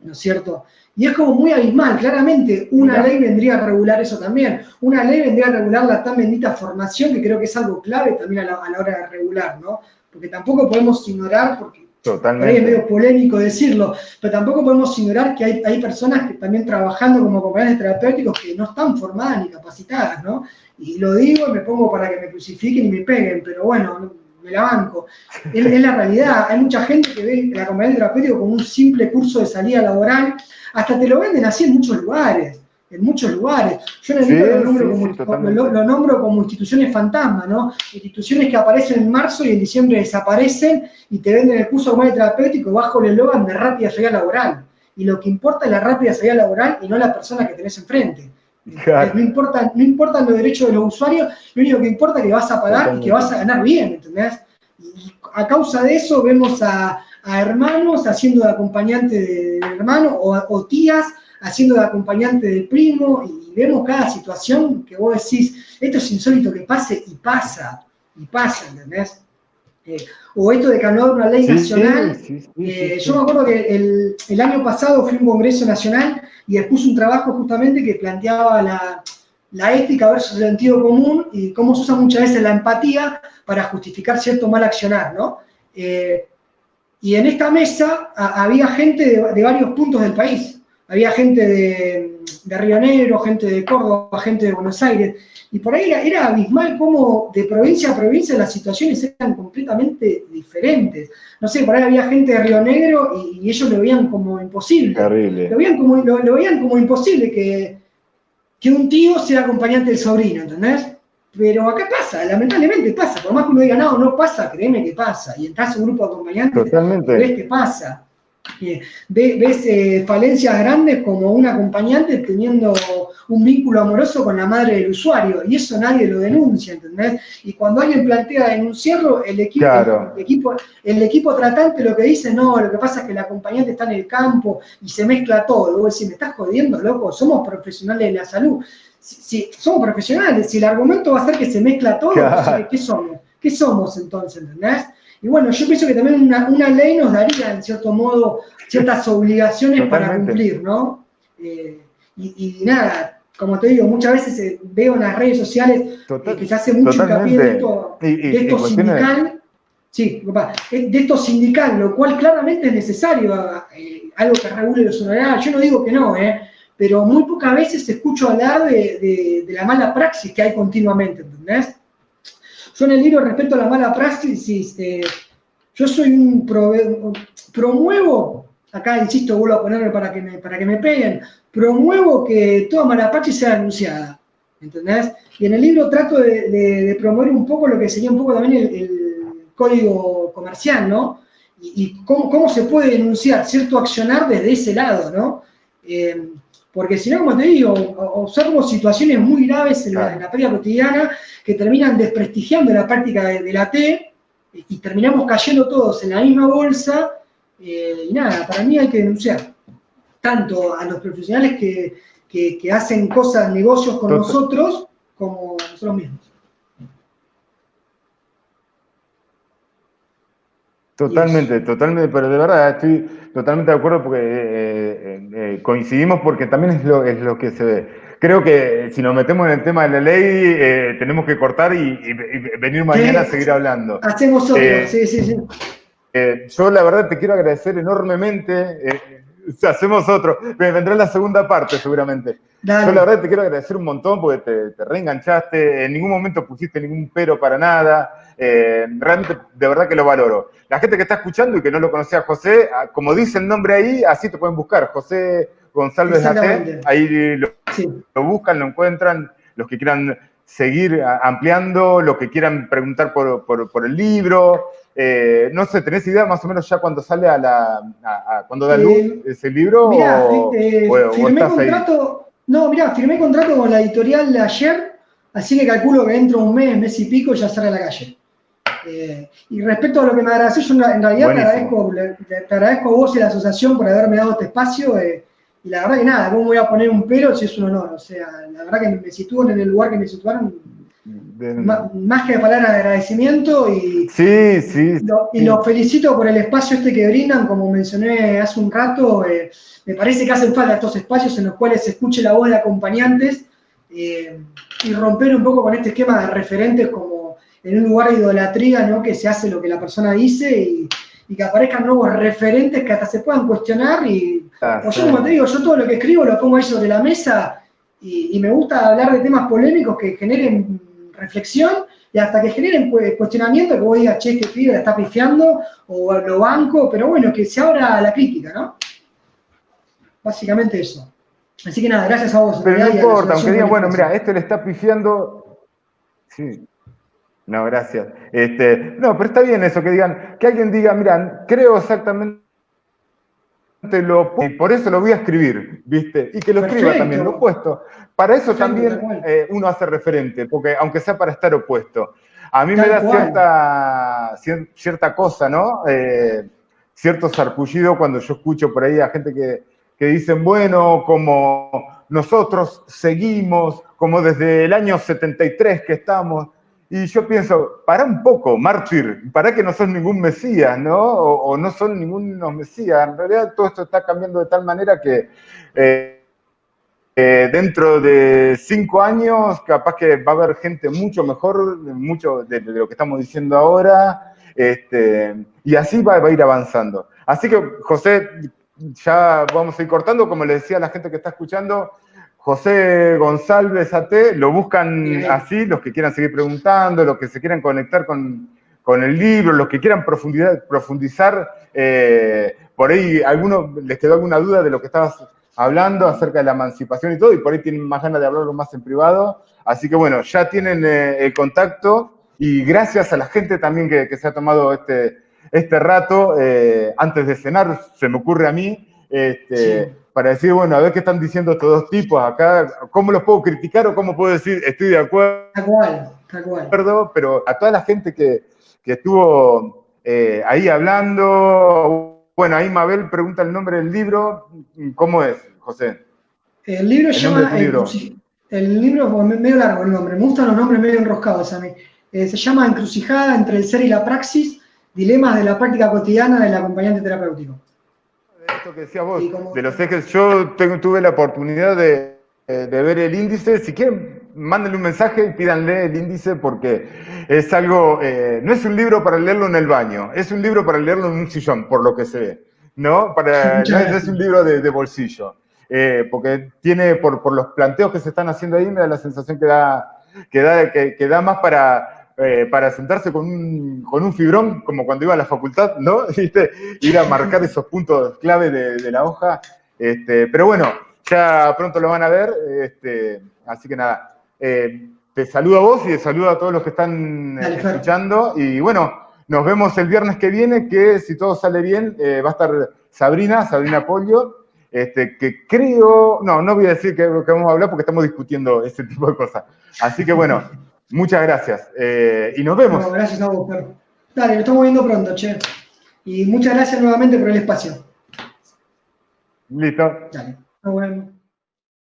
Speaker 2: ¿no es cierto? Y es como muy abismal, claramente una ley vendría a regular eso también. Una ley vendría a regular la tan bendita formación, que creo que es algo clave también a la hora de regular, ¿no? Porque tampoco podemos ignorar, porque por ahí es medio polémico decirlo, pero tampoco podemos ignorar que hay personas que también trabajando como acompañantes terapéuticos que no están formadas ni capacitadas, ¿no? Y lo digo y me pongo para que me crucifiquen y me peguen, pero bueno, me la banco. Es la realidad. Hay mucha gente que ve el acompañante terapéutico como un simple curso de salida laboral. Hasta te lo venden así en muchos lugares. En muchos lugares. Yo en el libro lo nombro como instituciones fantasma, ¿no? Instituciones que aparecen en marzo y en diciembre desaparecen y te venden el curso de acompañante terapéutico bajo el eslogan de rápida salida laboral. Y lo que importa es la rápida salida laboral y no la persona que tenés enfrente. Claro. No importan los derechos de los usuarios, lo único que importa es que vas a pagar y que vas a ganar bien, ¿entendés? Y a causa de eso vemos a hermanos haciendo de acompañante del hermano o tías haciendo de acompañante del primo y vemos cada situación que vos decís, esto es insólito que pase y pasa, ¿entendés? O esto de que no haga una ley nacional. Yo me acuerdo que el año pasado fui a un congreso nacional y expuse un trabajo justamente que planteaba la ética versus el sentido común y cómo se usa muchas veces la empatía para justificar cierto mal accionar, ¿no? Y en esta mesa había gente de varios puntos del país. Había gente de Río Negro, gente de Córdoba, gente de Buenos Aires. Y por ahí era abismal cómo de provincia a provincia las situaciones eran completamente diferentes. No sé, por ahí había gente de Río Negro y ellos lo veían como imposible.
Speaker 1: Terrible.
Speaker 2: Lo veían como imposible que un tío sea acompañante del sobrino, ¿entendés? Pero acá pasa, lamentablemente pasa. Por más que uno diga, no pasa, créeme que pasa. Y entras a un grupo de acompañantes, ves que pasa. Ves falencias grandes como un acompañante teniendo un vínculo amoroso con la madre del usuario, y eso nadie lo denuncia, ¿entendés? Y cuando alguien plantea denunciarlo, el equipo tratante lo que dice, no, lo que pasa es que el acompañante está en el campo y se mezcla todo. Vos decís, me estás jodiendo, loco, somos profesionales de la salud. Si somos profesionales, si el argumento va a ser que se mezcla todo, entonces, ¿qué somos? ¿Qué somos entonces, entendés? Y bueno, yo pienso que también una ley nos daría, en cierto modo, ciertas obligaciones para cumplir, ¿no? Y nada, como te digo, muchas veces veo en las redes sociales que se hace mucho hincapié de esto sindical. Sí, de esto sindical, lo cual claramente es necesario, algo que regule los horarios. Yo no digo que no, pero muy pocas veces escucho hablar de la mala praxis que hay continuamente, ¿entendés? Yo en el libro, respecto a la mala praxis, yo soy promuevo, acá insisto, vuelvo a ponerme para que me peguen, promuevo que toda mala praxis sea denunciada, ¿entendés? Y en el libro trato de promover un poco lo que sería un poco también el código comercial, ¿no? Y cómo se puede denunciar cierto accionar desde ese lado, ¿no? Porque si no, como te digo, observo situaciones muy graves en la práctica cotidiana que terminan desprestigiando la práctica de la T y terminamos cayendo todos en la misma bolsa. Y nada, para mí hay que denunciar tanto a los profesionales que hacen cosas, negocios con nosotros, como a nosotros mismos.
Speaker 1: Totalmente, pero de verdad estoy totalmente de acuerdo porque coincidimos porque también es lo que se ve. Creo que si nos metemos en el tema de la ley, tenemos que cortar y venir mañana a seguir hablando.
Speaker 2: Hacemos otro, sí.
Speaker 1: Yo la verdad te quiero agradecer enormemente. Hacemos otro. Me vendrá la segunda parte seguramente. Dale. Yo la verdad te quiero agradecer un montón porque te reenganchaste. En ningún momento pusiste ningún pero para nada. Realmente, de verdad que lo valoro. La gente que está escuchando y que no lo conocía a José, como dice el nombre ahí, así te pueden buscar. José González Laté. Ahí lo buscan, lo encuentran. Los que quieran seguir ampliando, los que quieran preguntar por el libro. No sé, ¿tenés idea más o menos ya cuando sale cuando da luz ese libro?
Speaker 2: Mirá, firmé contrato. Ahí? No, mirá, firmé contrato con la editorial de ayer, así que calculo que dentro de un mes y pico ya sale a la calle. Y respecto a lo que me agradeció, yo en realidad te agradezco a vos y a la asociación por haberme dado este espacio. y la verdad que nada, ¿cómo voy a poner un pero si es un honor? O sea, la verdad que me sitúo en el lugar que me situaron, más que de palabra de agradecimiento
Speaker 1: Sí, sí,
Speaker 2: y
Speaker 1: sí.
Speaker 2: los felicito por el espacio este que brindan, como mencioné hace un rato, me parece que hacen falta estos espacios en los cuales se escuche la voz de acompañantes y romper un poco con este esquema de referentes como en un lugar de idolatría, ¿no? Que se hace lo que la persona dice y que aparezcan nuevos referentes que hasta se puedan cuestionar o yo como te digo, yo todo lo que escribo lo pongo ahí sobre la mesa y me gusta hablar de temas polémicos que generen reflexión y hasta que generen cuestionamiento, que vos digas, che, este pibe la está pifiando, o lo banco, pero bueno, que se abra la crítica, ¿no? Básicamente eso. Así que nada, gracias a vos.
Speaker 1: Pero no
Speaker 2: Y a la
Speaker 1: importa, aunque
Speaker 2: asociación por
Speaker 1: digan,
Speaker 2: el
Speaker 1: bueno,
Speaker 2: espacio.
Speaker 1: mira, este le está pifiando. Sí, no, gracias. No, pero está bien eso, que digan, que alguien diga, mira, creo exactamente lo opuesto, y por eso lo voy a escribir, ¿viste? Y que lo escriba también, lo
Speaker 2: Perfecto,
Speaker 1: opuesto. Para eso
Speaker 2: perfecto, tal
Speaker 1: también
Speaker 2: cual.
Speaker 1: uno hace referente, porque aunque sea para estar opuesto. A mí me
Speaker 2: Tal
Speaker 1: da
Speaker 2: cual.
Speaker 1: cierta cosa, ¿no? Cierto sarpullido cuando yo escucho por ahí a gente que dicen, bueno, como nosotros seguimos, como desde el año 73 que estamos. Y yo pienso, para un poco, mártir, para que no sos ningún mesías, ¿no? O no son ningunos mesías. En realidad todo esto está cambiando de tal manera que dentro de 5 años capaz que va a haber gente mucho mejor, mucho de lo que estamos diciendo ahora, y así va a ir avanzando. Así que, José, ya vamos a ir cortando, como le decía a la gente que está escuchando, José González AT, lo buscan
Speaker 2: Bien.
Speaker 1: así, los que quieran seguir preguntando, los que se quieran conectar con el libro, los que quieran profundizar, por ahí alguno les quedó alguna duda de lo que estabas hablando acerca de la emancipación y todo, y por ahí tienen más ganas de hablarlo más en privado. Así que bueno, ya tienen el contacto y gracias a la gente también que se ha tomado este rato, antes de cenar, se me ocurre a mí,
Speaker 2: Sí.
Speaker 1: para decir, bueno, a ver qué están diciendo estos dos tipos acá, cómo los puedo criticar o cómo puedo decir, estoy de acuerdo,
Speaker 2: Tal cual, tal cual.
Speaker 1: pero a toda la gente que estuvo ahí hablando, bueno, ahí Mabel pregunta el nombre del libro, ¿cómo es, José?
Speaker 2: El libro se
Speaker 1: El nombre de
Speaker 2: llama
Speaker 1: tu libro.
Speaker 2: El libro es medio largo el nombre, me gustan los nombres medio enroscados a mí. Se llama Encrucijada entre el ser y la praxis, dilemas de la práctica cotidiana del acompañante terapéutico.
Speaker 1: Esto que decías vos,
Speaker 2: Y
Speaker 1: de
Speaker 2: como,
Speaker 1: los ejes, yo tuve la oportunidad de ver el índice. Si quieren, mándenle un mensaje y pídanle el índice porque es algo, no es un libro para leerlo en el baño, es un libro para leerlo en un sillón, por lo que se ve, ¿no?
Speaker 2: muchas
Speaker 1: No es
Speaker 2: gracias.
Speaker 1: un libro de bolsillo, porque tiene, por los planteos que se están haciendo ahí, me da la sensación que da más para sentarse con un fibrón, como cuando iba a la facultad, ¿no? ¿Viste? Ir a marcar esos puntos clave de la hoja. Pero bueno, ya pronto lo van a ver. Así que nada, te saludo a vos y te saludo a todos los que están
Speaker 2: Dale, Fer.
Speaker 1: escuchando. Y bueno, nos vemos el viernes que viene, que si todo sale bien, va a estar Sabrina Polio. Que creo, no voy a decir que vamos a hablar porque estamos discutiendo ese tipo de cosas. Así que bueno, muchas gracias. Y nos vemos.
Speaker 2: No, gracias a vos, Fer. Dale, lo estamos viendo pronto, che. Y muchas gracias nuevamente por el espacio.
Speaker 1: Listo.
Speaker 2: Dale, nos vemos.